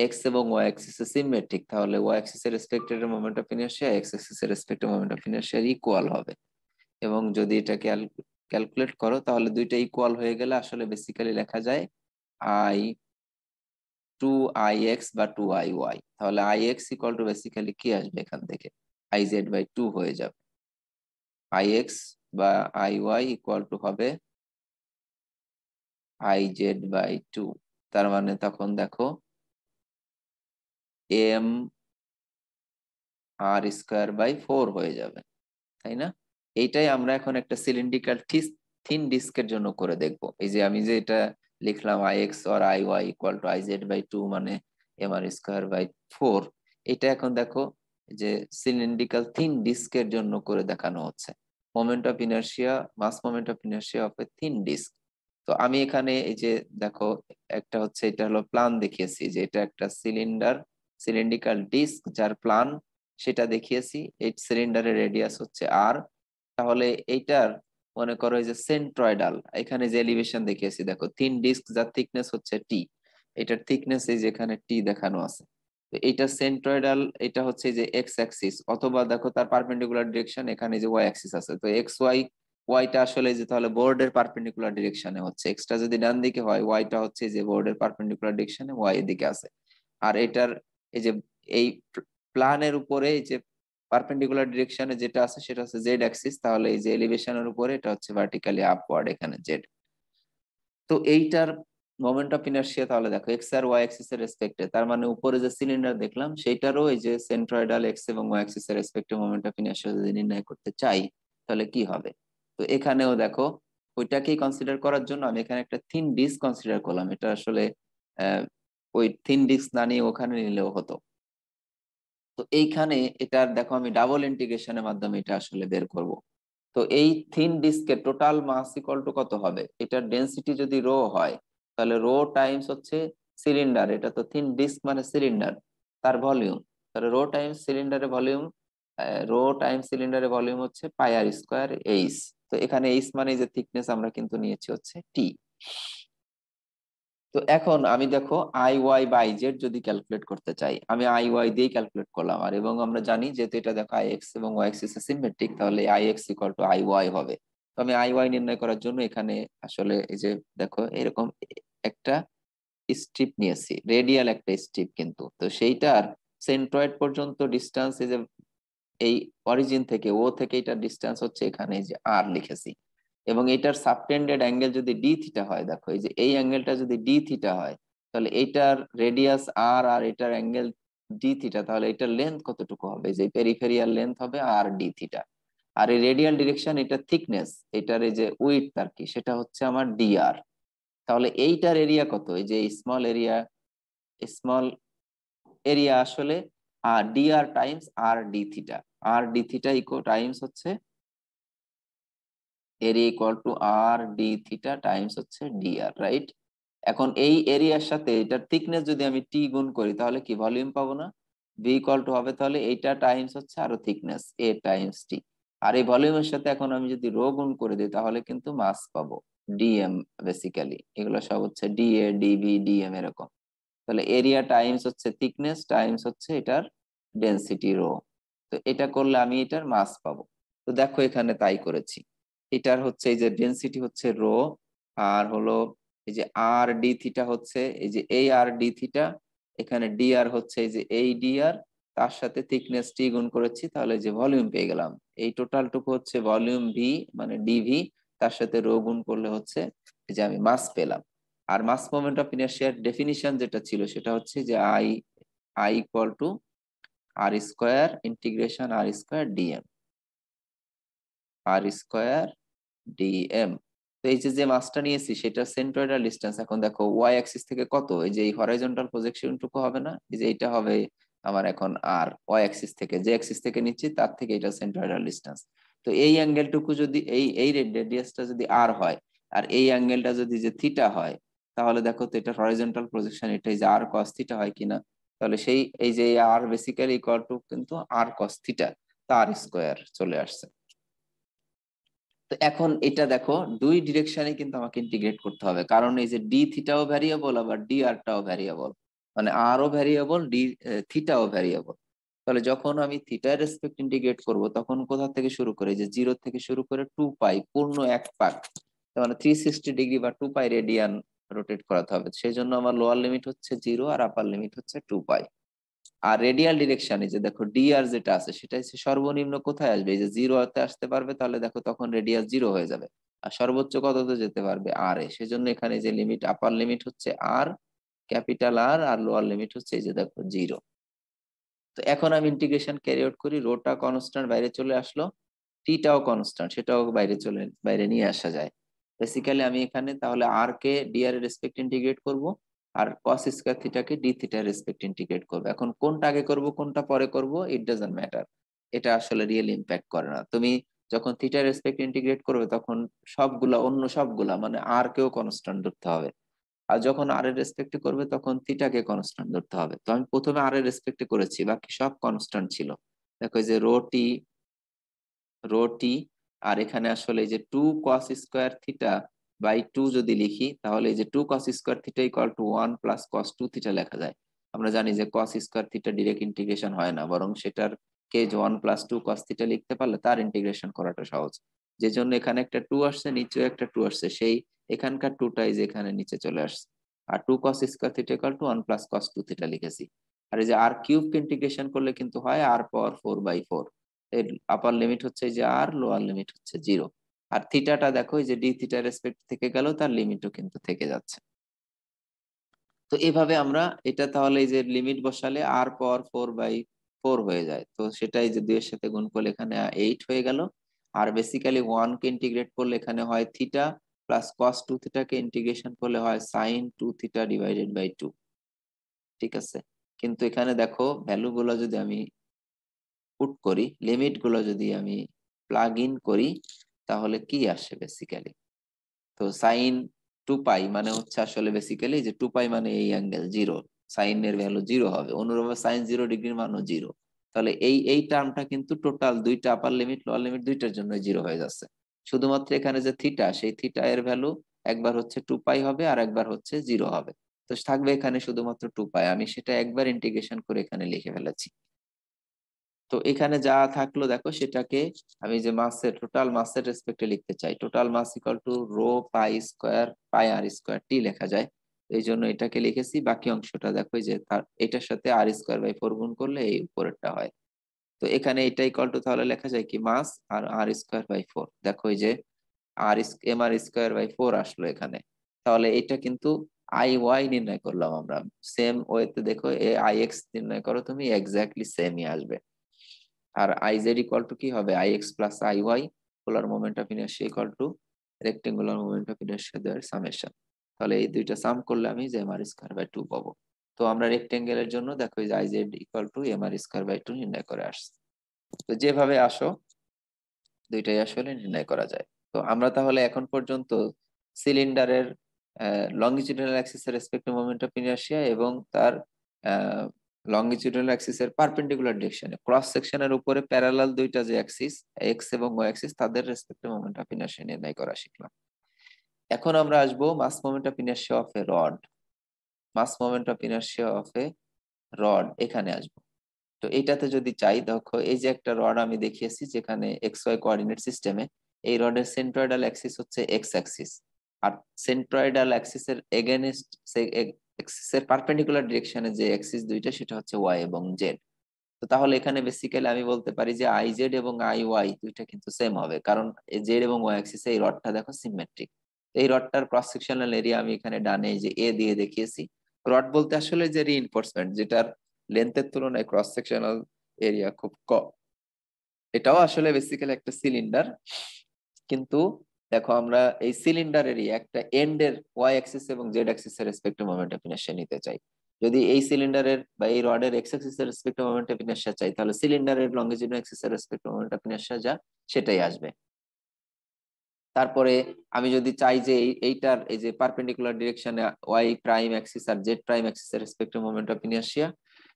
এক্স এবং ওয়াই অ্যাক্সিসে সিমেট্রিক, তাহলে ওয়াই অ্যাক্সিসের রেসপেক্টে মোমেন্ট অফ ইনারশিয়া এক্স অ্যাক্সিসের রেসপেক্টে মোমেন্ট অফ ইনারশিয়া ইকুয়াল হবে। এবং যদি এটা ক্যালকুলেট করো তাহলে দুইটা ইকুয়াল হয়ে গেলে আসলে বেসিক্যালি লেখা যায় আই 2ix বা 2iy। তাহলে ix ইকুয়াল টু বেসিক্যালি কি আসবে এখান থেকে, iz/2 হয়ে যাবে। ix বা iy ইকুয়াল টু হবে iz/2। তার মানে তখন দেখো m r স্কোয়ার বাই 4 হয়ে যাবে, তাই না? এইটাই আমরা এখন একটা সিলিন্ড্রিক্যাল থিন ডিস্কের জন্য করে দেখব। এই যে আমি যে এটা লিখলাম ix or iy equal to iz/2 মানে mr স্কোয়ার বাই 4, এটা এখন দেখো যে সিলিন্ড্রিক্যাল থিন ডিস্কের জন্য করে দেখানো হচ্ছে moment of inertia, mass moment of inertia of a thin disc. তো আমি এখানে এই যে দেখো একটা হচ্ছে, এটা হলো প্ল্যান দেখিয়েছি যে এটা একটা সিলিন্ড্রিক্যাল ডিস্ক যার প্ল্যান সেটা দেখিয়েছি। এই সিলিন্ডারের রেডিয়াস হচ্ছে আর। তাহলে এইটার মনে করো এই যে সেন্ট্রয়েডাল, এখানে যে এলিভেশন দেখিয়েছি দেখো থিন ডিস্ক যার থিকনেস হচ্ছে টি, এটার থিকনেস এই যে এখানে টি দেখানো আছে। তো এইটা সেন্ট্রয়েডাল, এটা হচ্ছে যে এক্স অ্যাক্সিস, অথবা দেখো তার পারপেন্ডিকুলার ডিরেকশন এখানে যে ওয়াই অ্যাক্সিস আছে। তো এক্স ওয়াই, ওয়াইটা আসলে যে তাহলে বোর্ডের পারপেন্ডিকুলার ডিরেকশনে হচ্ছে, এক্সটা যদি ডান দিকে হয় ওয়াইটা হচ্ছে যে বোর্ডের পারপেন্ডিকুলার ডিরেকশনে ওয়াই এর দিকে আছে। আর এটার এই যে এই প্ল্যানের উপরে এই যে পারপেন্ডিকুলার ডিরেকশনে যেটা আছে সেটা হচ্ছে জেড অ্যাক্সিস, তাহলে এই যে এলিভেশনের উপরে এটা হচ্ছে ভার্টিক্যালি আপওয়ার্ড এখানে জেড। তো এইটার মোমেন্ট অফ ইনারশিয়া তাহলে দেখো এক্স আর ওয়াই অ্যাক্সিস এর রেসপেক্টে, তার মানে উপরে যে সিলিন্ডার দেখলাম সেইটারও এই যে সেন্ট্রয়েডাল এক্স এবং ওয়াই অ্যাক্সিস এর রেসপেক্টে মোমেন্ট অফ ইনারশিয়া যদি নির্ণয় করতে চাই তাহলে কি হবে? তো এখানেও দেখো ওইটাকেই কনসিডার করার জন্য আমি এখানে একটা থিন ডিস্ক কনসিডার করলাম। এটা আসলে ওই থিন ডিস্ক না নিয়ে ওখানে নিলেও হতো। তো এইখানে এটার দেখো আমি ডাবল ইন্টিগ্রেশনের মাধ্যমে এটা আসলে বের করব। তো এই থিন ডিস্কের টোটাল মাস ইকুয়াল টু কত হবে? এটার ডেনসিটি যদি রো হয় তাহলে রো টাইমস হচ্ছে সিলিন্ডার, এটা তো থিন ডিস্ক মানে সিলিন্ডার, তার ভলিউম। তাহলে রো টাইমস সিলিন্ডারের ভলিউম, রো টাইমস সিলিন্ডারের ভলিউম হচ্ছে পাই আর স্কোয়ার এইচ। তো এখানে এইচ মানে যে থিকনেস আমরা কিন্তু নিয়েছি হচ্ছে টি। তো এখন আমি দেখো আই ওয়াই বাই জেড যদি ক্যালকুলেট করতে চাই, আমি আই ওয়াই দিয়ে ক্যালকুলেট করলাম। আর এবং আমরা জানি যেহেতু এটা দেখো আই এক্স এবং ওয়াই এক্সিস সিমেট্রিক, তাহলে I x equal to I y হবে। তো আমি আই ওয়াই নির্ণয় করার জন্য এখানে আসলে এই যে দেখো এরকম একটা স্ট্রিপ নিয়েছি, রেডিয়াল একটা স্ট্রিপ কিন্তু। তো সেইটার সেন্ট্রয়েড পর্যন্ত ডিস্টেন্স এই যে এই অরিজিন থেকে ও থেকে এটার ডিস্টেন্স হচ্ছে এখানে এই যে আর লিখেছি। এবং এটার সাবটেন্ডেড অ্যাঙ্গেল যদি ডি থিটা হয়, দেখো এই যে এই অ্যাঙ্গেলটা যদি ডি থিটা হয় তাহলে এটার রেডিয়াস আর আর এটার অ্যাঙ্গেল ডি থিটা, তাহলে এটার লেন্থ কতটুকু হবে? যে পেরিফেরিয়াল লেন্থ হবে আর ডি থিটা। আর এই রেডিয়াল ডিরেকশন এটা থিকনেস, এটার এই যে উইডথ আর কি সেটা হচ্ছে আমার ডি আর। তাহলে এইটার এরিয়া কত? এই যে স্মল এরিয়া আসলে r d r times r d theta, r d theta equal times হচ্ছে area equal to r d theta times হচ্ছে ডি আর, রাইট? এখন এই এরিয়ার সাথে এটার থিকনেস যদি আমি টি গুণ করি তাহলে কি ভলিউম পাবো না? ভি ইকুয়াল টু হবে তাহলে এইটা টাইমস হচ্ছে আরো থিকনেস এ টাইমস টি। আর এই ভলিউমের সাথে এখন আমি যদি রো গুণ করে দিই তাহলে কিন্তু মাস পাবো, ডিএম। বেসিক্যালি এগুলো সব হচ্ছে ডি এ ডিভি ডিএম এরকম। তাহলে এরিয়া টাইমস হচ্ছে থিকনেস টাইমস হচ্ছে এটার ডেনসিটি রো। তো এটা করলে আমি এটার মাস পাবো। তো দেখো এখানে তাই করেছি। এটার হচ্ছে এই যে ডেনসিটি হচ্ছে রো, আর হলো এই যে আর ডি থিটা হচ্ছে এই যে এই আর ডি থিটা, এখানে ডি আর হচ্ছে এই যে এই ডি আর, তার সাথে থিকনেস টি গুণ করেছি, তাহলে যে ভলিউম পেয়ে গেলাম। এই টোটালটুকু হচ্ছে ভলিউম ভি মানে ডিভি, তার সাথে রো গুণ করলে হচ্ছে এই যে আমি মাস পেলাম। আর মাস মোমেন্ট অফ ইনার্শিয়ার ডেফিনিশন যেটা ছিল সেটা হচ্ছে যে I I equal to r square integration r square dm, r square dm. তো এই যে যে মাসটা নিয়েছি সেটা সেন্ট্রয়েডাল ডিসটেন্স। এখন দেখো ওয়াই অ্যাক্সিস থেকে কত, এই যে এই হরাইজন্টাল প্রজেকশনটুকু হবে না, এই যে এটা হবে আমার এখন আর ওয়াই অ্যাক্সিস থেকে, যে অ্যাক্সিস থেকে নিচ্ছি তার থেকে এটা সেন্ট্রয়েডাল ডিসটেন্স। তো এই অ্যাঙ্গেলটুকু যদি এই রেডিয়াসটা যদি আর হয়, আর এই অ্যাঙ্গেলটা যদি যে থিটা হয়, তাহলে দেখো তো এটা হরাইজন্টাল প্রজেকশন, এটা যে আর কস থিটা হয় কিনা। তাহলে সেই এই যে আর বেসিক্যালি ইকুয়াল টু কিন্তু আর কস থিটা, তার স্কোয়ার চলে আসছে। তো এখন এটা দেখো দুই ডিরেকশনে কিন্তু আমাকে ইন্টিগ্রেট করতে হবে, কারণ এই যে ডি থিটাও ভ্যারিয়েবল আবার ডি আরটাও ভ্যারিয়েবল, মানে আরও ভ্যারিয়েবল ডি থিটাও ভ্যারিয়েবল। তাহলে যখন আমি থিটার রেসপেক্ট ইন্টিগ্রেট করব তখন কোথা থেকে শুরু করে, যে জিরো থেকে শুরু করে 2 পাই পূর্ণ এক পাক, মানে 360 ডিগ্রি বা 2 পাই রেডিয়ান রোটেট করাতে হবে। সেই জন্য আমার লোয়ার লিমিট হচ্ছে 0 আর আপার লিমিট হচ্ছে 2 পাই। আর রেডিয়াল ডিরেকশনে যে দেখো ডি আর যেটা আছে সেটা হচ্ছে সর্বনিম্ন কোথায় আসবে, এই যে 0-তে আসতে পারবে, তাহলে দেখো তখন রেডিয়াস 0 হয়ে যাবে। আর সর্বোচ্চ কততে যেতে পারবে, আর এ। সেজন্য এখানে যে লিমিট, আপার লিমিট হচ্ছে আর, ক্যাপিটাল আর, আর লোয়ার লিমিট হচ্ছে এই যে দেখো 0। তো এখন আমি ইন্টিগ্রেশন ক্যারি আউট করি, রোটা কনস্ট্যান্ট বাইরে চলে আসলো, টিটাও কনস্ট্যান্ট, সেটাও বাইরে নিয়ে আসা যায়। বেসিক্যালি আমি এখানে তাহলে আর কে ডি আর এর রেসপেক্ট ইন্টিগ্রেট করব, আর কস স্কয়ার থিটাকে ডি থিটার রেসপেক্ট ইন্টিগ্রেট করব। এখন কোনটা আগে করব কোনটা পরে করব ইট ডাজন্ট ম্যাটার, এটা আসলে রিয়েল ইম্প্যাক্ট করে না। তুমি যখন থিটার রেসপেক্ট ইন্টিগ্রেট করবে তখন সবগুলা অন্য সবগুলা মানে আর কেও কনস্ট্যান্ট ধরতে হবে, আর যখন আর এর রেসপেক্টে করবে তখন থিটাকে কনস্ট্যান্ট ধরতে হবে। তো আমি প্রথমে আর এর রেসপেক্টে করেছি, বাকি সব কনস্ট্যান্ট ছিল। দেখো এই যে রো টি, আর এখানে আসলে এই যে 2 cos² θ/2 যদি লিখি, তাহলে এই যে 2 cos² θ = 1 + cos 2 θ লেখা যায়। আমরা জানি যে cos² θ ডিরেক্ট ইন্টিগ্রেশন হয় না, বরং সেটার কে 1 + 2 cos θ লিখতে পারলে তার ইন্টিগ্রেশন করাটা সহজ। যে জন্য এখানে একটা 2 আসছে, নিচেও একটা 2 আসছে, সেই এখানকার 2টাই যে এখানে নিচে চলে আসছে। আর 2 cos² θ = 1 + cos 2θ লিখেছি। আর এই যে আর কিউবকে ইন্টিগ্রেশন করলে কিন্তু হয় r⁴/4। এর আপার লিমিট হচ্ছে যে আর, লোয়ার লিমিট হচ্ছে 0। আর থিটাটা দেখো এই যে ডি থিটার রেসপেক্ট থেকে গেল, তার লিমিটও কিন্তু থেকে যাচ্ছে। তো এভাবে আমরা এটা তাহলে এই যে লিমিট বসালে r⁴/4 হয়ে যায়, তো সেটাই যে 2 এর সাথে গুণ করলে এখানে 8 হয়ে গেল। আর বেসিক্যালি 1 কে ইন্টিগ্রেট করলে এখানে হয় থিটা, প্লাস cos 2θ কে ইন্টিগ্রেশন করলে হয় sin 2θ/2। ঠিক আছে, কিন্তু এখানে দেখো ভ্যালু গুলো যদি আমি পুট করি, লিমিট গুলো যদি আমি প্লাগ ইন করি, তাহলে কি আসে বেসিক্যালি। তো sin 2π মানে হচ্ছে আসলে বেসিক্যালি যে 2π মানে এই অ্যাঙ্গেল 0, সাইন এর ভ্যালু 0 হবে, অনুরূপে sin 0 ডিগ্রির মানও 0। তাহলে এই টার্মটা কিন্তু টোটাল দুইটা আপার লিমিট লোয়ার লিমিট দুইটার জন্য 0 হয়ে যাচ্ছে। শুধুমাত্র এখানে যে থিটা, সেই থিটা এর ভ্যালু একবার হচ্ছে 2π হবে আর একবার হচ্ছে 0 হবে। তো থাকবে এখানে শুধুমাত্র 2π, আমি সেটা একবার ইন্টিগ্রেশন করে এখানে লিখে ফেলেছি। তো এখানে যা থাকলো দেখো সেটাকে আমি যে মাসের টোটাল মাসের রেসপেক্টে লিখতে চাই, টোটাল মাস ইকুয়াল টু ρ π² লেখা যায়। এই জন্য এটাকে লিখেছি। বাকি অংশটা দেখো এই যে তার এটার সাথে r²/4 গুণ করলে এই উপরেরটা হয়। তো এখানে এটা ইকুয়াল টু তাহলে লেখা যায় কি মাস আর r²/4। দেখো এই যে mr²/4 আসলো এখানে। তাহলে এটা কিন্তু আই ওয়াই নির্ণয় করলাম আমরা, সেম ওয়েতে দেখো আই এক্স নির্ণয় করো তুমি, এক্স্যাক্টলি সেমই আসবে। আর আইজেড ইকুয়াল টু কি হবে, I x plus I y, polar moment of inertia equal to rectangular moment of inertia দেওয়ার সামেশন। তাহলে এই দুইটা সাম করলে আমি যে mr²/2 পাবো। তো আমরা রেক্টেঙ্গেলের জন্য দেখো এই যে আইজেড ইকুয়াল টু mr²/2 নির্ণয় করে আসছে। তো যেভাবে আসো দুইটাই আসলে নির্ণয় করা যায়। তো আমরা তাহলে এখন পর্যন্ত সিলিন্ডারের লংগিটিউডিনাল অ্যাক্সিসের রেসপেক্টিভ মোমেন্ট অফ ইনার্শিয়া এবং তার লংগিটিউডিনাল অ্যাক্সিসের পারপেন্ডিকুলার ডিরেকশনে ক্রস সেকশনের উপরে প্যারালাল দুইটা যে অ্যাক্সিস এক্স এবং ওয়াই অ্যাক্সিস, তাদের রেসপেক্টিভ মোমেন্ট অফ ইনার্শিয়া নির্ণয় করা শিখলাম। এখন আমরা আসবো mass moment of inertia of a rod. Mass moment of inertia of a rod এখানে আসবো। তো এইটাতে যদি চাই, দেখো এই যে একটা রড আমি দেখিয়েছি যেখানে এক্স ওয়াই কোঅর্ডিনেট সিস্টেমে, এই রডের সেন্ট্রয়েডাল অ্যাক্সিস হচ্ছে এক্স অ্যাক্সিস, আর সেন্ট্রয়েডাল অ্যাক্সিসের এগেনস্ট অ্যাক্সিসের পারপেন্ডিকুলার ডিরেকশনে যে অ্যাক্সিস দুইটা সেটা হচ্ছে ওয়াই এবং জেড। তো তাহলে এখানে বেসিক্যালি আমি বলতে পারি যে আই জেড এবং আই ওয়াই দুইটা কিন্তু সেম হবে, কারণ জেড এবং ওয়াই অ্যাক্সিসে এই রডটা দেখো সিমেট্রিক। এই রডটার ক্রস সেকশনাল এরিয়া আমি এখানে ডানে যে এ দিয়ে দেখিয়েছি। রড বলতে আসলে যে রিইনফোর্সমেন্ট, যেটার লেন্থের তুলনায় ক্রস সেকশনাল এরিয়া খুব কম, এটাও আসলে বেসিক্যালি একটা সিলিন্ডার। কিন্তু দেখো আমরা এই সিলিন্ডার এরিয়া একটা এন্ডের ওয়াই অ্যাক্সিস এবং জেড অ্যাক্সিসের রেসপেক্টিভ মোমেন্ট অফ ইনার্শিয়া নিতে চাই। যদি এই সিলিন্ডারের বা এই রডের এক্স অ্যাক্সিসের রেসপেক্টিভ মোমেন্ট অফ ইনার্শিয়া চাই, তাহলে সিলিন্ডারের লংজিটিউডাল অ্যাক্সিসের রেসপেক্টিভ মোমেন্ট অফ ইনার্শিয়া যা সেটাই আসবে। তারপরে আমি যদি চাই যে এইটার এই যে পারপেন্ডিকুলার ডিরেকশনে ওয়াই প্রাইম অ্যাক্সিস আর জেড প্রাইম অ্যাক্সিসের রেসপেক্টিভ মোমেন্ট অফ ইনার্শিয়া,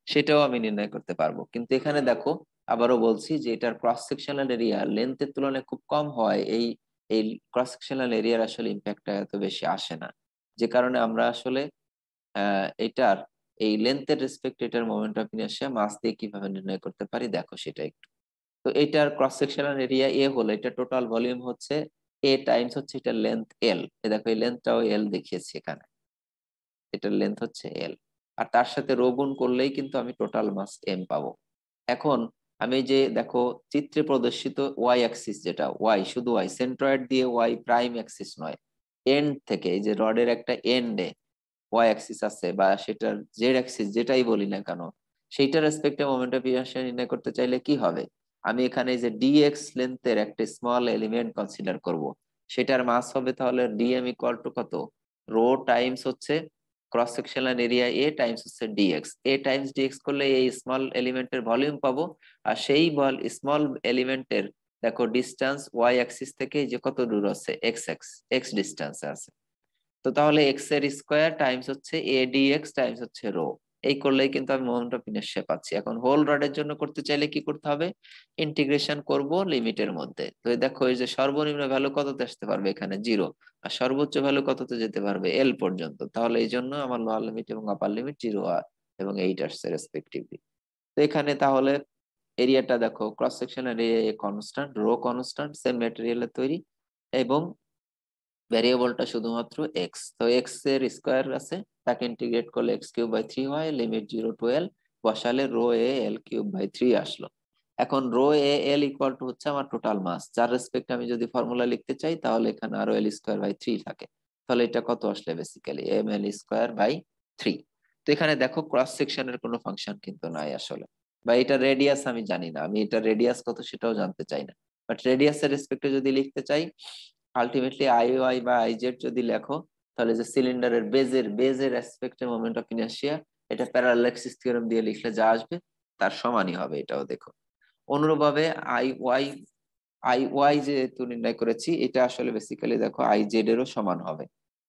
সেটাও আমি নির্ণয় করতে পারবো। কিন্তু এখানে দেখো আবারও বলছি যে এটার ক্রস সেকশনাল এরিয়া লেন্থের তুলনায় খুব কম হয়, এই এই ক্রস সেকশনাল এরিয়ার আসলে ইম্প্যাক্টটা এত বেশি আসে না, যে কারণে আমরা আসলে এটার এই লেন্থের রেসপেক্ট এটার মোমেন্ট অফ ইনার্শিয়া মাস দিয়ে কিভাবে নির্ণয় করতে পারি দেখো সেটা একটু। তো এটার ক্রস সেকশনাল এরিয়া এ হলো, এটা টোটাল ভলিউম হচ্ছে এ টাইমস হচ্ছে এটার লেন্থ এল, এ দেখো এই লেন্থটাও এল দেখিয়েছি এখানে, এটার লেন্থ হচ্ছে এল, আর তার সাথে রো গুণ করলেই কিন্তু আমি টোটাল মাস এম পাবো। এখন আমি যে দেখো চিত্রে প্রদর্শিত ওয়াই অ্যাক্সিস, যেটা ওয়াই শুধু ওয়াই সেন্ট্রয়েড দিয়ে ওয়াই প্রাইম অ্যাক্সিস নয়, এন্ড থেকে এই যে রডের একটা এন্ডে ওয়াই অ্যাক্সিস আছে বা সেটার জেড অ্যাক্সিস যেটাই বলি না কেন, সেইটার রেসপেক্টে মোমেন্ট অফ ইনার্শিয়া নির্ণয় করতে চাইলে কি হবে, আমি এখানে যে ডিএক্স লেন্থের একটা স্মল এলিমেন্ট কনসিডার করব, সেটার মাস হবে তাহলে ডিএম ইকুয়াল টু কত, রো টাইমস হচ্ছে ক্রস সেকশনাল এরিয়া এ টাইমস হচ্ছে ডিএক্স, এ টাইমস ডিএক্স করলে এই স্মল এলিমেন্টের ভলিউম পাবো, আর সেই স্মল এলিমেন্টের দেখো ডিস্টেন্স ওয়াই অ্যাক্সিস থেকে যে কত দূর আছে এক্স এক্স এক্স ডিস্টেন্সে আছে। তো তাহলে এক্স এর স্কোয়ার টাইমস হচ্ছে এ ডিএক্স টাইমস হচ্ছে রো, এই করলেই কিন্তু আমি মোমেন্ট অফ ইনার্শিয়া পাচ্ছি। এখন হোল রডের জন্য করতে চাইলে কি করতে হবে, ইন্টিগ্রেশন করব লিমিটের মধ্যে। তো এই দেখো এই যে সর্বনিম্ন ভ্যালু কততে আসতে পারবে এখানে জিরো, আর সর্বোচ্চ ভ্যালু কততে যেতে পারবে এল পর্যন্ত, তাহলে এই জন্য আমার লোয়ার লিমিট এবং আপার লিমিট জিরো এবং এইট আসছে রেসপেক্টিভলি। তো এখানে তাহলে এরিয়াটা দেখো cross sectional area constant, rho constant, same ম্যাটেরিয়ালের তৈরি, এবং ভ্যারিয়েবলটা শুধুমাত্র এক্স, তো এক্স এর স্কোয়ার আছে, তাকে ইন্টিগ্রেট করলে এক্স কিউব বাই থ্রি হয়, লিমিট জিরো টু এল, বসালে rho A l cube by three আসলো। এখন rho A l equal to হচ্ছে আমার টোটাল মাস, যার রেসপেক্ট আমি যদি ফর্মুলা লিখতে চাই তাহলে এখানে আরো এল স্কোয়ার বাই থ্রি থাকে, তাহলে এটা কত আসলে basically m L square by three. তো এখানে দেখো ক্রস সেকশনের কোনো ফাংশন কিন্তু নাই আসলে, বা এটা রেডিয়াস আমি জানি না, আমি এটা রেডিয়াস কত সেটাও জানতে চাই না, বাট রেডিয়াসের রেসপেক্টে যদি লিখতে চাই আলটিমেটলি আই ওয়াই বা আই জেড যদি লেখো, তাহলে যে সিলিন্ডারের বেজের অ্যাসপেক্টে মোমেন্ট অফ ইনার্শিয়া, এটা প্যারালাল অ্যাক্সিস থিওরেম দিয়ে লিখলে যা আসবে তার সমানই হবে, এটাও দেখো। অনুরূপভাবে আই ওয়াই যেহেতু নির্ণয় করেছি, এটা আসলে বেসিক্যালি দেখো আই জেড এরও সমান হবে।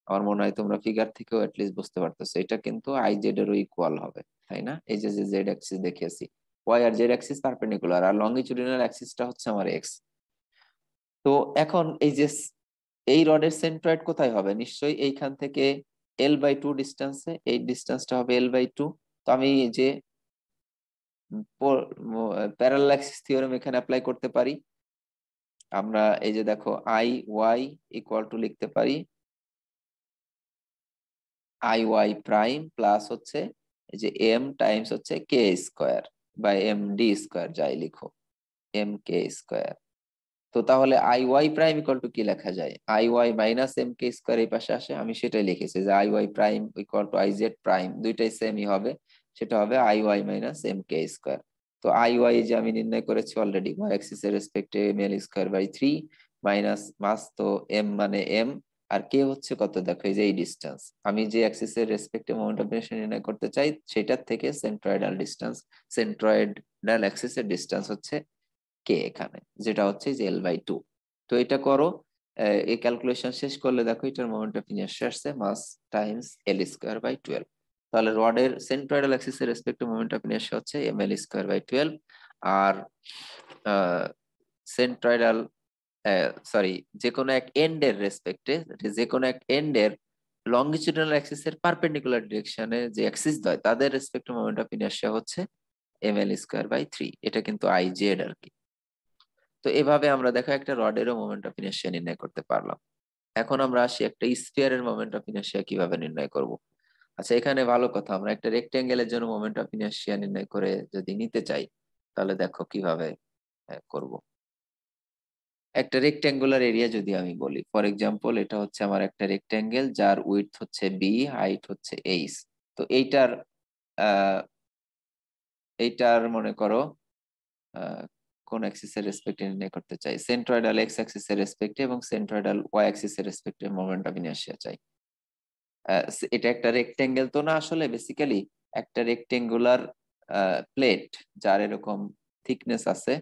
আমার মনে হয় তোমরা ফিগার থেকেও অ্যাটলিস্ট বুঝতে পারতেছো এটা কিন্তু আই জেড এরও ইকুয়াল হবে, তাই না? এই যে জেড অ্যাক্সিস দেখিয়েছি, ওয়াই আর জেড অ্যাক্সিস পারপেন্ডিকুলার, আর লংগিটিউডিনাল অ্যাক্সিসটা হচ্ছে আমার এক্স। তো এখন এই যে এই রডের সেন্ট্রয়েড কোথায় হবে, নিশ্চয়ই এইখান থেকে এল বাই টু ডিস্টেন্সে, এই ডিস্টেন্সটা হবে এল বাই টু। তো আমি যে প্যারালাল অ্যাক্সিস থিওরেম এখানে অ্যাপ্লাই করতে পারি, আমরা এই যে দেখো আই ওয়াই ইকুয়াল টু লিখতে পারি আই ওয়াই প্রাইম প্লাস হচ্ছে এই যে এম টাইমস হচ্ছে কে স্কোয়ার বা এম ডি স্কোয়ার, যাই লিখো এম কে স্কোয়ার। তো তাহলে I y prime equal to কি লেখা যায়, I y minus m k square এই পাশে আসে, আমি সেটাই লিখেছি যে I y prime equal to I z prime, দুইটাই সেমই হবে, সেটা হবে I y minus m k square. তো আই ওয়াই যে আমি নির্ণয় করেছি অলরেডি ওয়াই অ্যাক্সিস এর রেসপেক্টে M L square by three, minus mass তো এম মানে এম, আর কে হচ্ছে কত দেখো এই যে এই ডিস্টেন্স, আমি যে অ্যাক্সিস এর রেসপেক্টে মোমেন্ট অফ ইনারশিয়া নির্ণয় করতে চাই সেটার থেকে সেন্ট্রয়েডাল ডিস্টেন্স, সেন্ট্রয়েডাল অ্যাক্সিস এর ডিস্টেন্স হচ্ছে কে এখানে, যেটা হচ্ছে যে এল বাই টু। তো এটা করো, এই ক্যালকুলেশন শেষ করলে দেখো এটার মোমেন্ট অফ ইনারশিয়া আসছে mass times L square by twelve. তাহলে রডের সেন্ট্রয়েডাল অ্যাক্সিস এর রেসপেক্টে মোমেন্ট অফ ইনারশিয়া হচ্ছে M L square by twelve, আর সেন্ট্রয়েডাল সরি যে কোনো এক এন্ডের রেসপেক্টে, যে কোনো এক এন্ডের লংগিটিউডিনাল অ্যাক্সিস এর পারপেন্ডিকুলার ডিরেকশনে যে অ্যাক্সিস হয় তাদের রেসপেক্টে মোমেন্ট অফ ইনারশিয়া হচ্ছে M L square by three, এটা কিন্তু আই জেড আর কি। তো তো এভাবে আমরা দেখো একটা রডেরও মোমেন্ট অফ ইনার্শিয়া নির্ণয় করতে পারলাম। এখন আমরা আসি একটা স্ফিয়ারের মোমেন্ট অফ ইনার্শিয়া কিভাবে নির্ণয় করব। আচ্ছা, এখানে ভালো কথা, আমরা একটা রেক্টেঙ্গেলের জন্য মোমেন্ট অফ ইনার্শিয়া নির্ণয় করে যদি নিতে চাই, তাহলে দেখো কিভাবে করব। একটা রেক্ট্যাঙ্গুলার এরিয়া যদি আমি বলি, ফর এক্সাম্পল এটা হচ্ছে আমার একটা রেক্ট্যাঙ্গেল যার উইডথ হচ্ছে বি, হাইট হচ্ছে এইচ। তো এইটার মনে করো আহ, কোন অ্যাক্সিস এর রেসপেক্টে নির্ণয় করতে চাই, সেন্ট্রয়েডাল এক্স অ্যাক্সিস এর রেসপেক্টে এবং সেন্ট্রয়েডাল ওয়াই অ্যাক্সিস এর রেসপেক্টে মোমেন্ট অফ ইনার্শিয়া চাই। এটা একটা রেক্টেঙ্গেল তো না, আসলে বেসিক্যালি একটা রেক্টেঙ্গুলার প্লেট যার এরকম থিকনেস আছে,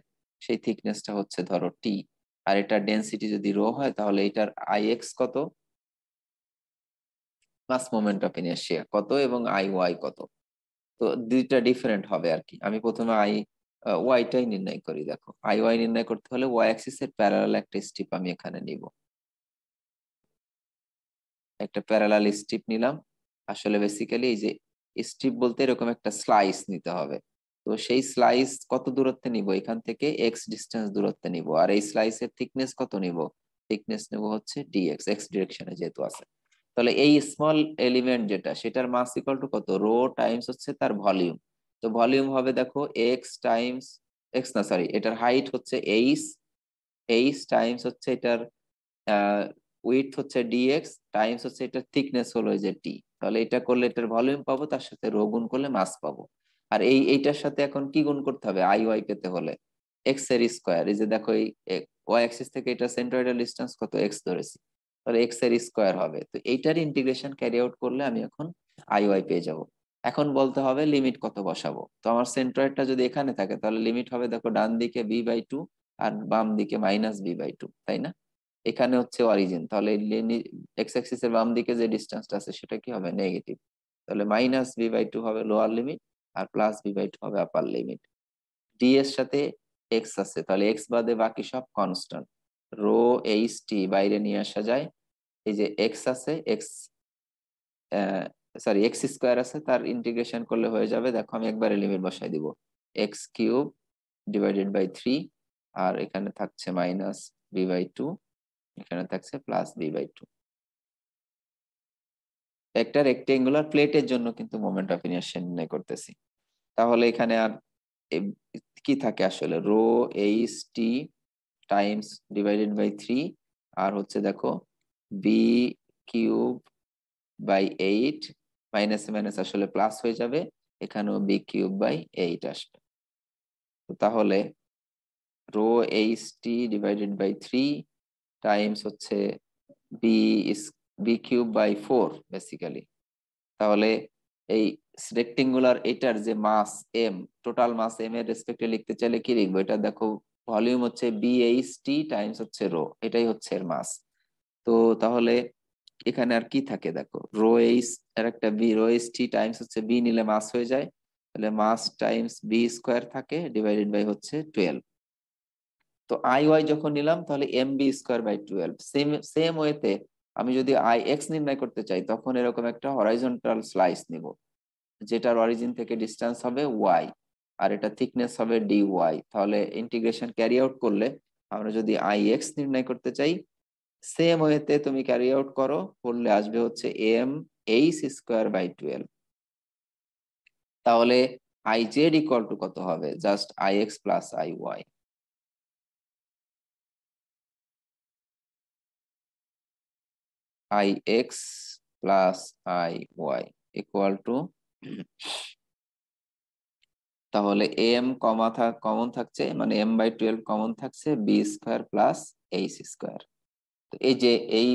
সেই থিকনেসটা হচ্ছে ধরো টি, আর এটার ডেনসিটি যদি রো হয়, তাহলে এটার আই এক্স কত, মাস মোমেন্ট অফ ইনার্শিয়া কত, এবং আই ওয়াই কত। তো দুইটা ডিফারেন্ট হবে আর কি। আমি প্রথমে ওয়াইটাই নির্ণয় করি। দেখো, আই ওয়াই নির্ণয় করতে হলে ওয়াই অ্যাক্সিস এর প্যারালাল একটা স্ট্রিপ আমি এখানে নিব, একটা প্যারালাল স্ট্রিপ নিলাম। আসলে বেসিক্যালি এই যে স্ট্রিপ বলতে এরকম একটা স্লাইস নিতে হবে। তো সেই স্লাইস কত দূরত্বে নিব, এখান থেকে এক্স ডিস্টেন্স দূরত্বে নিব, আর এই স্লাইসের থিকনেস কত নিব, থিকনেস নেব হচ্ছে ডিএক্স, এক্স ডিরেকশনে যেহেতু আছে। তাহলে এই স্মল এলিমেন্ট যেটা, সেটার মাস ইকুয়াল টু কত, রো টাইমস হচ্ছে তার ভলিউম। তো ভলিউম হবে দেখো এক্স টাইমস, এক্স না সরি, এটার হাইট হচ্ছে এইচ, এইচ টাইমস হচ্ছে এটার উইডথ হচ্ছে ডিএক্স, টাইমস হচ্ছে এটার থিকনেস হলো এই যে টি। তাহলে এটা করলে এটার ভলিউম পাবো, তার সাথে রো গুণ করলে মাস পাবো। আর এইটার সাথে এখন কি গুণ করতে হবে, আই ওয়াই পেতে হলে এক্স এর স্কোয়ার। এই যে দেখো এই ওয়াই অ্যাক্সিস থেকে এটা সেন্ট্রয়েডাল ডিস্টেন্স কত, এক্স ধরেছি, তাহলে এক্স এর স্কোয়ার হবে। তো এইটার ইন্টিগ্রেশন ক্যারি আউট করলে আমি এখন আই ওয়াই পেয়ে যাব। এখন বলতে হবে লিমিট কত বসাবো। তো আমার সেন্ট্রয়েডটা যদি এখানে থাকে, তাহলে লিমিট হবে দেখো ডান দিকে বি বাই টু, আর বাম দিকে মাইনাস বি বাই টু, তাই না? এখানে হচ্ছে অরিজিন, তাহলে এক্স অ্যাক্সিস এর বাম দিকে যে ডিস্টেন্সটা আছে সেটা কি হবে, নেগেটিভ। তাহলে মাইনাস বি বাই টু হবে লোয়ার লিমিট, আর প্লাস বি বাই টু হবে আপার লিমিট। ডি এর সাথে এক্স আছে, তাহলে এক্স বাদে বাকি সব কনস্ট্যান্ট। রো এইচ টি বাইরে নিয়ে আসা যায়, এই যে এক্স আছে, এক্স সরি এক্স স্কোয়ার আছে, তার ইন্টিগ্রেশন করলে হয়ে যাবে। দেখো আমি একবারে লিমিট বসাই দিব, X cube divided by three, আর এখানে থাকছে মাইনাস বি বাই টু, এখানে থাকছে প্লাস বি বাই টু। একটা রেক্টেঙ্গুলার প্লেটের জন্য কিন্তু মোমেন্ট অফ ইনার্শিয়া নির্ণয় করতেছি। তাহলে এখানে আর কি থাকে আসলে, rho H T times divided by three, আর হচ্ছে দেখো বি কিউব বাই এইট, মাইনাসে মাইনাস আসলে প্লাস হয়ে যাবে, এখানেও বি কিউব বাই এইট আসবে। তো তাহলে rho H T divided by three times হচ্ছে B B cube by four basically. তাহলে এই রেক্টেঙ্গুলার এটার যে mass M, total mass M এর রেসপেক্টে লিখতে চাইলে কি লিখবো, এটা দেখো ভলিউম হচ্ছে বিএইচ টি টাইমস হচ্ছে রো, এটাই হচ্ছে এর মাস। তো তাহলে এখানে আর কি থাকে দেখো, রো এইচ এর একটা b, rho H T times হচ্ছে বি নিলে মাস হয়ে যায়, তাহলে মাস টাইমস বি স্কোয়ার থাকে ডিভাইডেড বাই হচ্ছে 12। তো আই ওয়াই যখন নিলাম, তাহলে m b square by 12। Same same ওয়েতে আমি যদি আই এক্স নির্ণয় করতে চাই, তখন এরকম একটা হরাইজন্টাল স্লাইস নিব, যেটার অরিজিন থেকে ডিস্টেন্স হবে ওয়াই, আর এটা থিকনেস হবে ডি ওয়াই। তাহলে ইন্টিগ্রেশন ক্যারি আউট করলে আমরা যদি আই এক্স নির্ণয় করতে চাই, সেম ওয়েতে তুমি ক্যারি আউট করো, করলে আসবে হচ্ছে এম এইচ স্কোয়ার বাই 12। তাহলে আই জেড ইকুয়াল টু কত হবে, just I x plus I y. I x plus I y equal to, তাহলে এম কমন থাকছে, মানে এম বাই 12 কমন থাকছে, b square plus h square. তো এই যে এই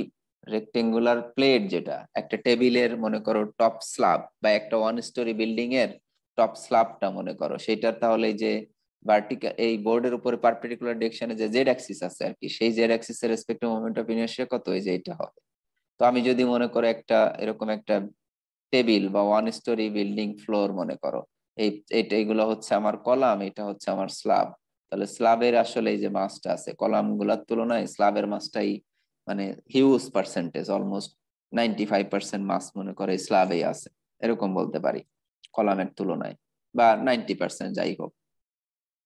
রেক্টেঙ্গুলার প্লেট যেটা একটা টেবিলের মনে করো টপ স্ল্যাব, বা একটা ওয়ান স্টোরি বিল্ডিং এর টপ স্ল্যাবটা মনে করো, সেটার তাহলে এই যে ভার্টিক্যাল এই বোর্ডের উপরে পারপেন্ডিকুলার ডিরেকশনে যে জেড অ্যাক্সিস আছে আর কি, সেই জেড অ্যাক্সিস এর রেসপেক্টিভ মোমেন্ট অফ ইনার্শিয়া কত, এই যে এটা হবে। তো আমি যদি মনে করো একটা এরকম একটা টেবিল বা ওয়ান স্টোরি বিল্ডিং ফ্লোর মনে করো, এই এইগুলো হচ্ছে আমার কলাম, এটা হচ্ছে আমার স্ল্যাব। তাহলে স্ল্যাবের আসলে এই যে মাসটা আছে, কলাম গুলার তুলনায় স্ল্যাবের মাসটাই মানে হিউজ পার্সেন্টেজ, অলমোস্ট 95% মাস মনে করে স্ল্যাবেই আছে, এরকম বলতে পারি কলামের তুলনায়, বা 90% যাই হোক।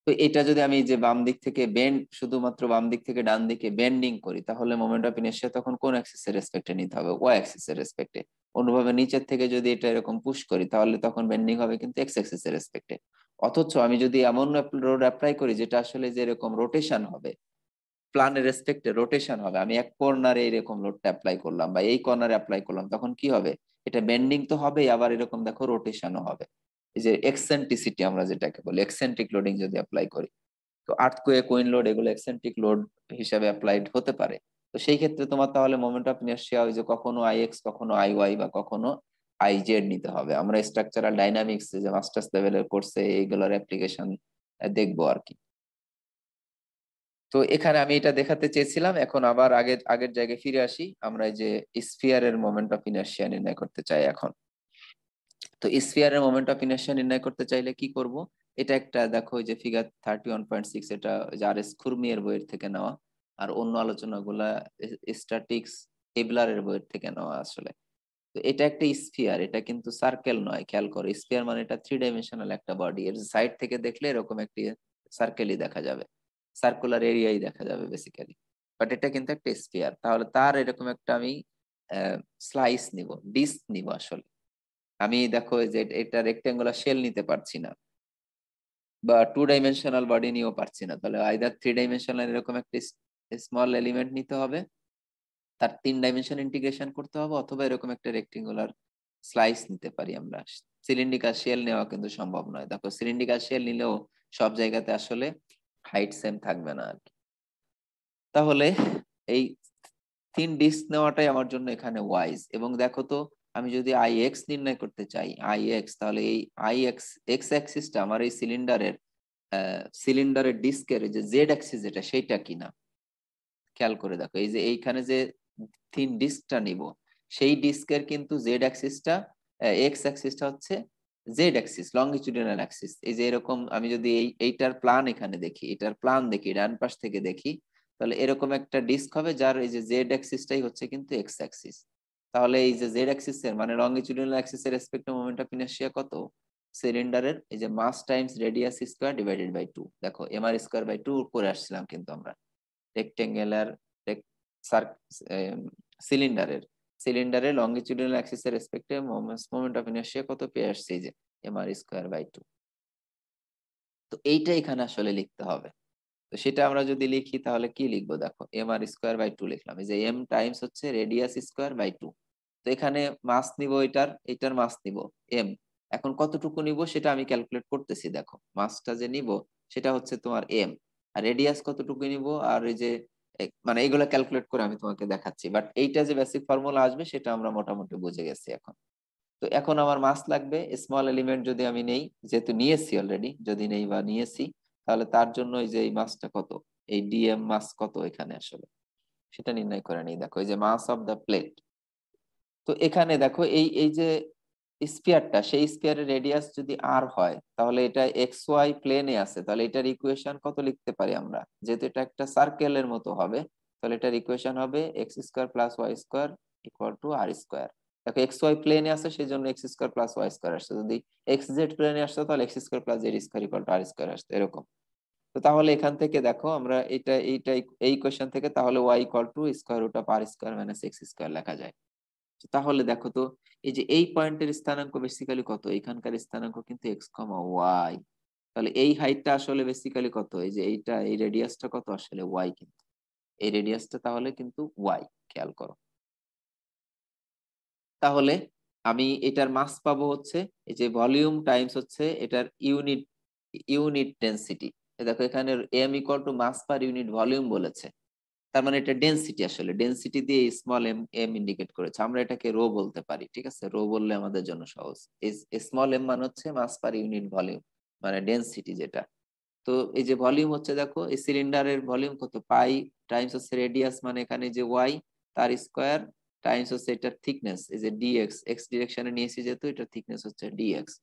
তো এটা যদি আমি যে বাম দিক থেকে বেন্ড, শুধুমাত্র বাম দিক থেকে ডান দিকে বেন্ডিং করি, তাহলে মোমেন্ট অফ ইনার্শিয়া তখন কোন অ্যাক্সিসের রেসপেক্টে নিতে হবে? ওয়াই অ্যাক্সিসের রেসপেক্টে। অনুভাবে নিচের থেকে যদি এটা এরকম পুশ করি, তাহলে তখন বেন্ডিং হবে কিন্তু এক্স অ্যাক্সিসের রেসপেক্টে। অথচ আমি যদি এমন রোড অ্যাপ্লাই করি যেটা আসলে যে এরকম রোটেশন হবে, প্ল্যানের রেসপেক্টে রোটেশন হবে, আমি এক কর্নারে এরকম লোডটা অ্যাপ্লাই করলাম বা এই কর্নারে অ্যাপ্লাই করলাম, তখন কি হবে? এটা বেন্ডিং তো হবেই, আবার এরকম দেখো রোটেশনও হবে। এই যে এক্সেন্ট্রিসিটি আমরা যেটাকে বলি, এক্সেন্ট্রিক লোডিং যদি অ্যাপ্লাই করি, তো আর্থকোয়েক, উইন্ড লোড এগুলো এক্সেন্ট্রিক লোড হিসাবে অ্যাপ্লাইড হতে পারে। তো সেই ক্ষেত্রে তোমার তাহলে মোমেন্ট অফ ইনার্শিয়া ওই যে কখনো আই এক্স, কখনো আই ওয়াই, বা কখনো আই জেড নিতে হবে। আমরা স্ট্রাকচারাল ডাইনামিক্স যে মাস্টার্স লেভেলের কোর্সে এইগুলোর অ্যাপ্লিকেশন দেখবো আর কি। তো এখানে আমি এটা দেখাতে চেয়েছিলাম। এখন আবার আগের আগের জায়গায় ফিরে আসি। আমরা এই যে স্ফিয়ারের মোমেন্ট অফ ইনার্শিয়া নির্ণয় করতে চাই এখন। তো স্ফিয়ারের মোমেন্ট অফ ইনার্শিয়া নির্ণয় করতে চাইলে কি করব? এটা একটা দেখো, যে ফিগার 31.6, এটা আর এস খুরমিয়ের বইয়ের থেকে নেওয়া, আর অন্য আলোচনাগুলা স্ট্যাটিক্স কেবলারের বইয়ের থেকে নেওয়া আসলে। তো এটা একটা স্ফিয়ার, এটা কিন্তু সার্কেল নয়, খেয়াল করো। স্ফিয়ার মানে এটা 3 ডাইমেনশনাল একটা বডি, এর সাইড থেকে দেখলে এরকম একটি সার্কেলই দেখা যাবে, সার্কুলার এরিয়াই দেখা যাবে বেসিক্যালি। বাট এটা কিন্তু একটা স্ফিয়ার। তাহলে তার এরকম একটা আমি স্লাইস নিব, ডিস্ক নিব আসলে। আমি দেখো যে এটা রেক্টেঙ্গুলার শেল নিতে পারছি না, বা 2 ডাইমেনশনাল বডি নিয়েও পারছি না, তাহলে আইদার 3 ডাইমেনশনাল এরকম একটা স্মল এলিমেন্ট নিতে হবে, তার 3 ডাইমেনশন ইন্টিগ্রেশন করতে হবে, অথবা এরকম একটা রেক্টেঙ্গুলার স্লাইস নিতে পারি আমরা। সিলিন্ড্রিকাল শেল নেওয়া কিন্তু সম্ভব নয়। দেখো সিলিন্ড্রিকাল শেল নিলেও সব জায়গাতে আসলে হাইট সেম থাকবে না আর কি। তাহলে এই 3 ডিস্ক নেওয়াটাই আমার জন্য এখানে ওয়াইজ। এবং দেখো তো, আমি যদি আই এক্স নির্ণয় করতে চাই, আই এক্স, তাহলে এই আই এক্স এক্স অ্যাক্সিসটা আমার এই সিলিন্ডারের ডিস্কের যে জেড অ্যাক্সিস যেটা, সেইটা কিনা খেয়াল করে দেখো। এই যে এইখানে যে থিন ডিস্কটা নিব, সেই ডিস্কের কিন্তু জেড অ্যাক্সিসটা, এক্স অ্যাক্সিসটা হচ্ছে জেড অ্যাক্সিস, লঙ্গিটিউডিনাল অ্যাক্সিস। এই যে এরকম আমি যদি এইটার প্ল্যান এখানে দেখি, এটার প্ল্যান দেখি ডান পাশ থেকে দেখি, তাহলে এরকম একটা ডিস্ক হবে যার এই যে জেড অ্যাক্সিসটাই হচ্ছে কিন্তু এক্স অ্যাক্সিস। তাহলে এই যে জেড অ্যাক্সিস এর মানে লঙ্গিটিউডিনাল অ্যাক্সিস এর রেসপেক্টে মোমেন্ট অফ ইনার্শিয়া কত? সিলিন্ডারের এই যে mass times radius square divided by 2। দেখো এম আর স্কয়ার বাই 2 করে আসছিলাম কিন্তু আমরা রেক্টেঙ্গুলার সিলিন্ডারের সিলিন্ডারের লঙ্গিটিউডিনাল অ্যাক্সিসের রেসপেক্টে মোমেন্ট অফ ইনার্শিয়া কত পেয়ে আসছে? এই যে এম আর স্কয়ার বাই 2। তো এইটা এখানে আসলে লিখতে হবে। তো সেটা আমরা যদি লিখি তাহলে কি লিখবো? দেখো এম আর স্কয়ার বাই 2 লিখলাম, এই যে এম টাইমস হচ্ছে রেডিয়াস স্কয়ার বাই 2। তো এখানে মাস নিব, এটার মাস নিব এম। এখন কতটুকু নিব সেটা আমি ক্যালকুলেট করতেছি। দেখো মাসটা যে নিব সেটা হচ্ছে তোমার এম, আর রেডিয়াস কতটুকু নিব, আর এই যে মানে এইগুলো ক্যালকুলেট করে আমি তোমাকে দেখাচ্ছি। বাট এইটা যে বেসিক ফর্মুলা আসবে সেটা আমরা মোটামুটি বুঝে গেছি এখন। তো এখন আমার মাস লাগবে স্মল এলিমেন্ট যদি আমি নেই, যেহেতু নিয়েছি অলরেডি, যদি নেই বা নিয়েছি, তাহলে তার জন্য এই যে এই মাসটা কত, এই ডিএম মাস কত এখানে আসলে সেটা নির্ণয় করে নিই। দেখো এই যে মাস অফ দ্য প্লেট। তো এখানে দেখো এই এই যে স্পিয়ারটা, সেই স্পিয়ারের রেডিয়াস যদি আর হয়, তাহলে এটা এক্স ওয়াই প্লেনে আছে, তাহলে এটার ইকুয়েশন কত লিখতে পারি আমরা? যেহেতু এটা একটা সার্কেলের মতো হবে, তাহলে এটার ইকুয়েশন হবে x square plus y square equal to r square. দেখো এক্স ওয়াই প্লেনে আছে, সেই জন্য x square plus y square আসছে। যদি এক্স জেড প্লেনে আসতো তাহলে x square plus z square equal to r square আসতো, এরকম। তো তাহলে এখান থেকে দেখো আমরা এই কোয়েশ্চেন থেকে তাহলে y equal to square root of r square minus x square লেখা যায়। তাহলে দেখো তো, এই যে এই পয়েন্টের স্থানাঙ্ক বেসিক্যালি কত? এখানকার স্থানাঙ্ক কিন্তু এক্স কমা ওয়াই। তাহলে এই হাইটটা আসলে বেসিক্যালি কত? এই যে এইটা, এই রেডিয়াসটা কত আসলে? ওয়াই। কিন্তু এই রেডিয়াসটা তাহলে কিন্তু ওয়াই, খেয়াল করো। তাহলে আমি এটার মাস পাবো হচ্ছে এই যে ভলিউম টাইমস হচ্ছে এটার ইউনিট ইউনিট ডেনসিটি। দেখো এখানে m equal to mass per unit volume বলেছে, তার মানে এটা ডেনসিটি। আসলে ডেনসিটি দিয়ে স্মল এম এম ইন্ডিকেট করেছে, আমরা এটাকে রো বলতে পারি। ঠিক আছে, রো বললে আমাদের জন্য সহজ। স্মল এম মানে হচ্ছে মাস পার ইউনিট ভলিউম, মানে ডেনসিটি যেটা। তো এই যে ভলিউম হচ্ছে, দেখো এই সিলিন্ডারের ভলিউম কত? পাই টাইমস হচ্ছে রেডিয়াস, মানে এখানে যে ওয়াই তার স্কোয়ার, টাইমস হচ্ছে এটার থিকনেস, এই যে ডিএক্স, এক্স ডিরেকশনে নিয়েছি যেহেতু এটার থিকনেস হচ্ছে ডিএক্স,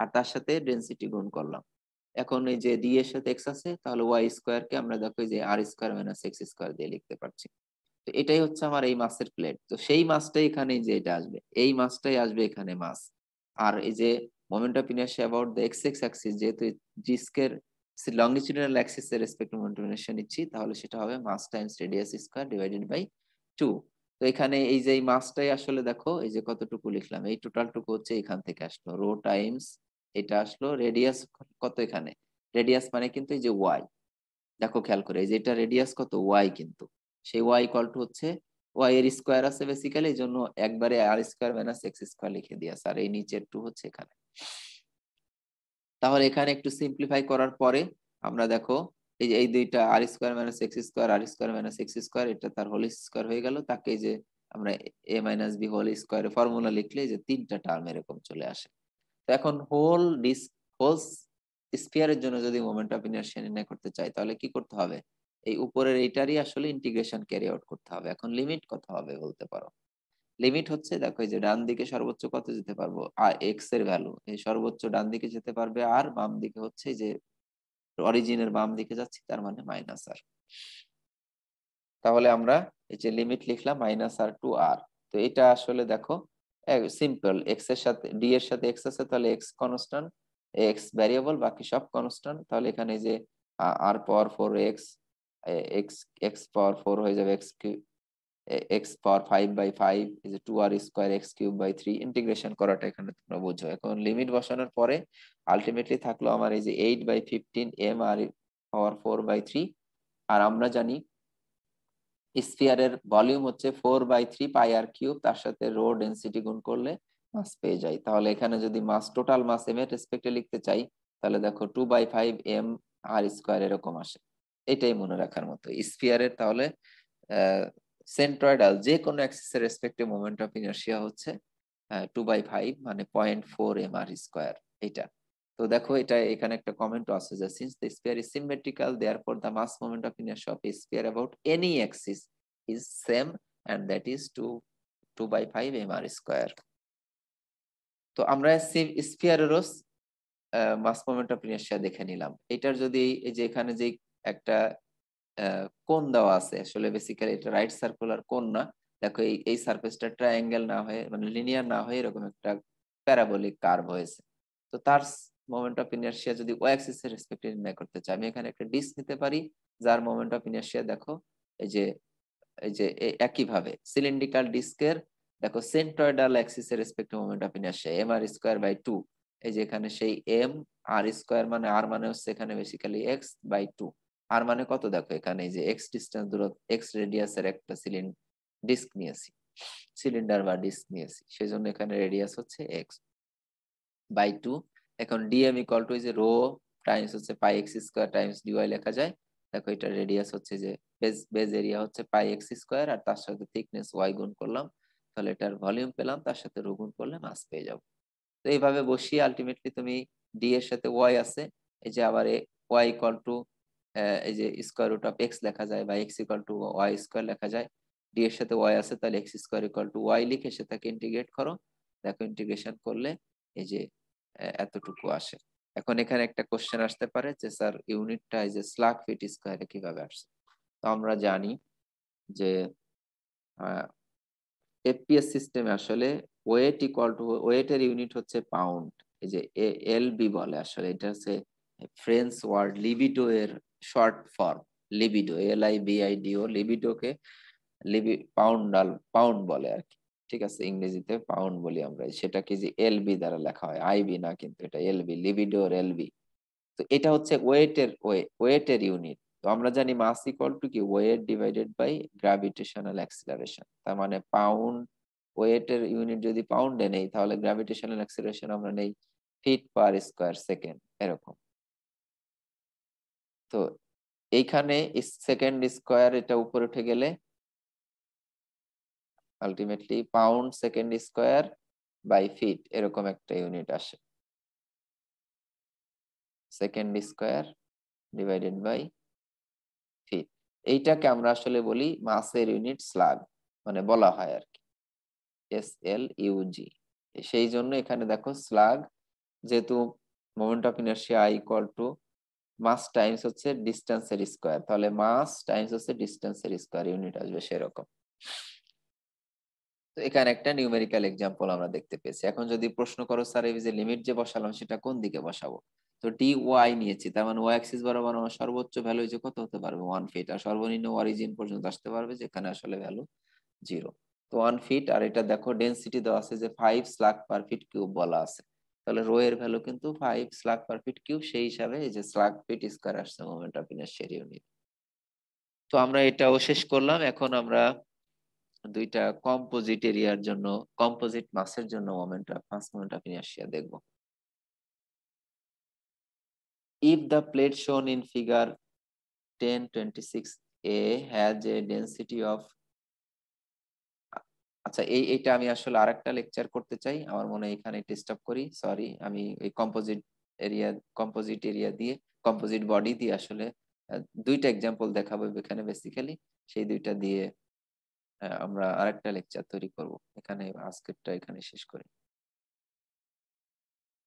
আর তার সাথে ডেনসিটি গুণ করলাম। এখন এই যে ডি এর সাথে এক্স আছে, তাহলে ওয়াই স্কোয়ার কে আমরা দেখো এই যে আর স্কোয়ার মাইনাস এক্স স্কোয়ার দিয়ে লিখতে পারছি। তো এটাই হচ্ছে আমার এই মাসের প্লেট। তো সেই মাসটাই এখানে যে এটা আসবে, এই মাসটাই আসবে এখানে মাস। আর এই যে moment of inertia about the X X axis, যেহেতু ডিস্কের লংগিটিউডিনাল অ্যাক্সিস এর রেসপেক্টিভ মোমেন্ট অফ ইনারশিয়া নিচ্ছি, তাহলে সেটা হবে mass times radius square divided by 2। তো এখানে এই যে এই মাসটাই আসলে দেখো এই যে কতটুকু লিখলাম, এই টোটালটুকু হচ্ছে এখান থেকে আসলো, রো টাইমস এটা আসলো, রেডিয়াস কত এখানে, রেডিয়াস মানে কিন্তু এই যে ওয়াই, দেখো খেয়াল করে এই যে এটা রেডিয়াস কত ওয়াই, কিন্তু সেই ওয়াই ইকুয়াল টু হচ্ছে ওয়াই এর স্কয়ার আছে বেসিক্যালি, এই জন্য একবারে আর স্কয়ার মাইনাস এক্স স্কয়ার লিখে দিয়েছে, আর এই নিচের টু হচ্ছে এখানে। তাহলে এখানে একটু সিম্পলিফাই করার পরে আমরা দেখো এই যে এই দুইটা আর স্কয়ার মাইনাস এক্স স্কয়ার, আর স্কয়ার মাইনাস এক্স স্কয়ার, এটা তার হোল স্কয়ার হয়ে গেল, তাকে এই যে আমরা এ মাইনাস বি হোল স্কয়ারের ফর্মুলা লিখলে যে তিনটা টার্ম এরকম চলে আসে। তো এখন হোল স্ফিয়ারের জন্য যদি মোমেন্ট অফ ইনারশিয়া নির্ণয় করতে চাই তাহলে কি করতে হবে, এই উপরের এইটারই আসলে ইন্টিগ্রেশন ক্যারি আউট করতে হবে। এখন লিমিট কত হবে বলতে পারো, লিমিট হচ্ছে দেখো এই যে ডান দিকে সর্বোচ্চ কত যেতে পারবো, আর এক্স এর ভ্যালু এই সর্বোচ্চ ডান দিকে যেতে পারবে, আর বাম দিকে হচ্ছে যে অরিজিনের বাম দিকে যাচ্ছে, তার মানে মাইনাস আর। তাহলে আমরা এই যে লিমিট লিখলাম মাইনাস আর টু আর। তো এটা আসলে দেখো সিম্পল, এক্স এর সাথে ডি এর সাথে এক্স আছে, তাহলে এক্স কনস্ট্যান্ট, এক্স ভ্যারিয়েবল, বাকি সব কনস্ট্যান্ট। তাহলে এখানে যে R power four X, X X power four হয়ে যাবে এক্স কিউব, এক্স পাওয়ার 5/5 এই যে 2r square x cube by 3, integration করাটা এখানে তোমরা বুঝো। এখন লিমিট বসানোর পরে আলটিমেটলি থাকলো আমার এই যে 8/15 এম আর পাওয়ার 4/3। আর আমরা জানি স্ফিয়ারের ভলিউম হচ্ছে 4/3 পাই আর কিউব, তার সাথে রো ডেনসিটি গুণ করলে মাস পেয়ে যাই। তাহলে এখানে যদি মাস টোটাল মাস এম এর রেসপেক্টে লিখতে চাই তাহলে দেখো 2/5 এম আর স্কয়ার এরকম আসে। এটাই মনে রাখার মতো স্ফিয়ারের। তাহলে সেন্ট্রয়েডাল যে কোনো অ্যাক্সিসের রেসপেক্টিভ মোমেন্ট অফ ইনারশিয়া হচ্ছে 2/5 মানে 0.4 এম আর স্কয়ার এটা। তো দেখো এটা এখানে একটা কমেন্ট আছে যে since the sphere is symmetrical therefore the mass moment of inertia of a sphere about any axis is same and that is 2/5 m R square. তো আমরা স্ফিয়ারেরও মাস মোমেন্ট অফ ইনারশিয়া দেখে নিলাম। এটার যদি এই যে এখানে যে একটা কোণ দেওয়া আছে, আসলে বেসিক্যালি এটা রাইট সার্কুলার কোণ না, দেখো এই এই সারফেসটা ট্রায়াঙ্গেল না হয়ে মানে লিনিয়ার না হয়ে এরকম একটা প্যারাবোলিক কার্ভ হয়েছে। তো তার মোমেন্ট অফ ইনারশিয়া যদি ওয়াই অ্যাক্সিস এর রেসপেক্টে নির্ণয় করতে চাই, আমি এখানে একটা ডিস্ক নিতে পারি যার মোমেন্ট অফ ইনারশিয়া দেখো এই যে একই ভাবে সিলিন্ড্রিক্যাল ডিস্কের দেখো সেন্ট্রয়েডাল অ্যাক্সিস এর রেসপেক্টে moment of inertia M R square by 2। এই যে এখানে সেই এম আর স্কয়ার মানে আর মানে হচ্ছে এখানে বেসিক্যালি এক্স বাই 2। আর মানে কত দেখো এখানে এই যে এক্স ডিসটেন্স দূরত্ব এক্স রেডিয়াসের একটা ডিস্ক নিয়েছি, সিলিন্ডার বা ডিস্ক নিয়েছি, সেই জন্য এখানে রেডিয়াস হচ্ছে এক্স বাই 2। এখন ডিএম ইকুয়াল টু যে রো টাইমস হচ্ছে pi x square times dy লেখা যায়। দেখো এটা রেডিয়াস হচ্ছে যে বেজ এরিয়া হচ্ছে পাই এক্স স্কয়ার, আর তার সাথে থিকনেস ওয়াই গুণ করলাম, তাহলে এটার ভলিউম পেলাম, তার সাথে রো গুণ করলে মাস পেয়ে যাবো। তো এইভাবে বসিয়ে আলটিমেটলি তুমি ডি এর সাথে ওয়াই আছে, এই যে আবার ওয়াই ইকুয়াল টু এই যে স্কয়ার রুট অফ এক্স লেখা যায় বা x equal to y square লেখা যায়। ডি এর সাথে ওয়াই আছে, তাহলে x square equal to y লিখে সেটাকে ইন্টিগ্রেট করো, দেখো ইন্টিগ্রেশন করলে এই যে এতটুকু আসে। এখন এখানে একটা কোশ্চেন আসতে পারে যে স্যার ইউনিটটা এই যে স্লাগ ফিট স্কয়ারে কিভাবে আসছে। তো আমরা জানি যে এফপিএস সিস্টেমে আসলে ওয়েট ইকুয়াল টু ওয়েটের ইউনিট হচ্ছে পাউন্ড, এই যে এলবি বলে, আসলে এটা হচ্ছে ফ্রেঞ্চ ওয়ার্ড লিবিডো এর শর্ট ফর্ম, লিবিডো LIBIDO, লিবিডোকে পাউন্ড বলে আর কি। ঠিক আছে, ইংরেজিতে পাউন্ড বলি আমরা, সেটাকে যে এলবি দ্বারা লেখা হয়, আইবি না, কিন্তু এটা এলবি, লিবিডোর এলবি। তো এটা হচ্ছে ওয়েটের ইউনিট। তো আমরা জানি মাস ইকুয়াল টু কি weight divided by gravitational acceleration, তার মানে পাউন্ড, ওয়েটের ইউনিট যদি পাউন্ডে নেই তাহলে গ্র্যাভিটেশনাল অ্যাক্সিলারেশন আমরা নেই ফিট পার স্কয়ার সেকেন্ড এরকম। তো এইখানে সেকেন্ড স্কয়ার এটা উপরে উঠে গেলে ultimately pound second square by feet এরকম একটা ইউনিট আসে, second square divided by feet. এইটাকে আমরা আসলে বলি মাসের ইউনিট স্লাগ, মানে বলা হয় আর কি SLUG। সেই জন্য এখানে দেখো স্লাগ, যেহেতু moment of inertia I equal to mass times হচ্ছে ডিস্টেন্সের স্কয়ার, তাহলে মাস টাইমস হচ্ছে ডিস্টেন্সের স্কয়ার ইউনিট আসবে সেরকম। তো এখানে একটা নিউমেরিক্যাল এক্সাম্পল আমরা দেখতে পেয়েছি। এখন যদি প্রশ্ন করো স্যার এই যে লিমিট যে বসালাম সেটা কোন দিকে বসাবো, তো তো ডি ওয়াই নিয়েছি, তার মানে ওয়াই অ্যাক্সিস বরাবর আমার সর্বোচ্চ ভ্যালু যে কত হতে পারবে 1 ফিট, আর সর্বনিম্ন অরিজিন পর্যন্ত আসতে পারবে যেখানে আসলে ভ্যালু 0। তো 1 ফিট, আর এটা দেখো ডেনসিটি দেওয়া আছে যে 5 স্লাগ/ফিট কিউব বলা আছে, তাহলে রো এর ভ্যালু কিন্তু 5 স্লাগ/ফিট কিউব, সেই হিসাবে এই যে স্লাগ/ফিট স্কয়ার আসছে মোমেন্ট অফ ইনার্শিয়ার ইউনিট। তো আমরা এটাও শেষ করলাম। এখন আমরা দুইটা কম্পোজিট এরিয়ার জন্য, কম্পোজিট মাসের জন্য মাস মোমেন্ট অফ ইনার্শিয়া দেখবো। If the plate shown in figure 1026A has a density of, আচ্ছা এইটা আমি আসলে আরেকটা লেকচার করতে চাই, আমার মনে হয় এখানে ডিস্টার্ব করি, সরি। আমি এই কম্পোজিট এরিয়া দিয়ে, কম্পোজিট বডি দিয়ে আসলে দুইটা এক্সাম্পল দেখাবো এখানে বেসিক্যালি, সেই দুইটা দিয়ে আমরা আরেকটা লেকচার তৈরি করব। এখানে আজকেরটা এখানে শেষ করি।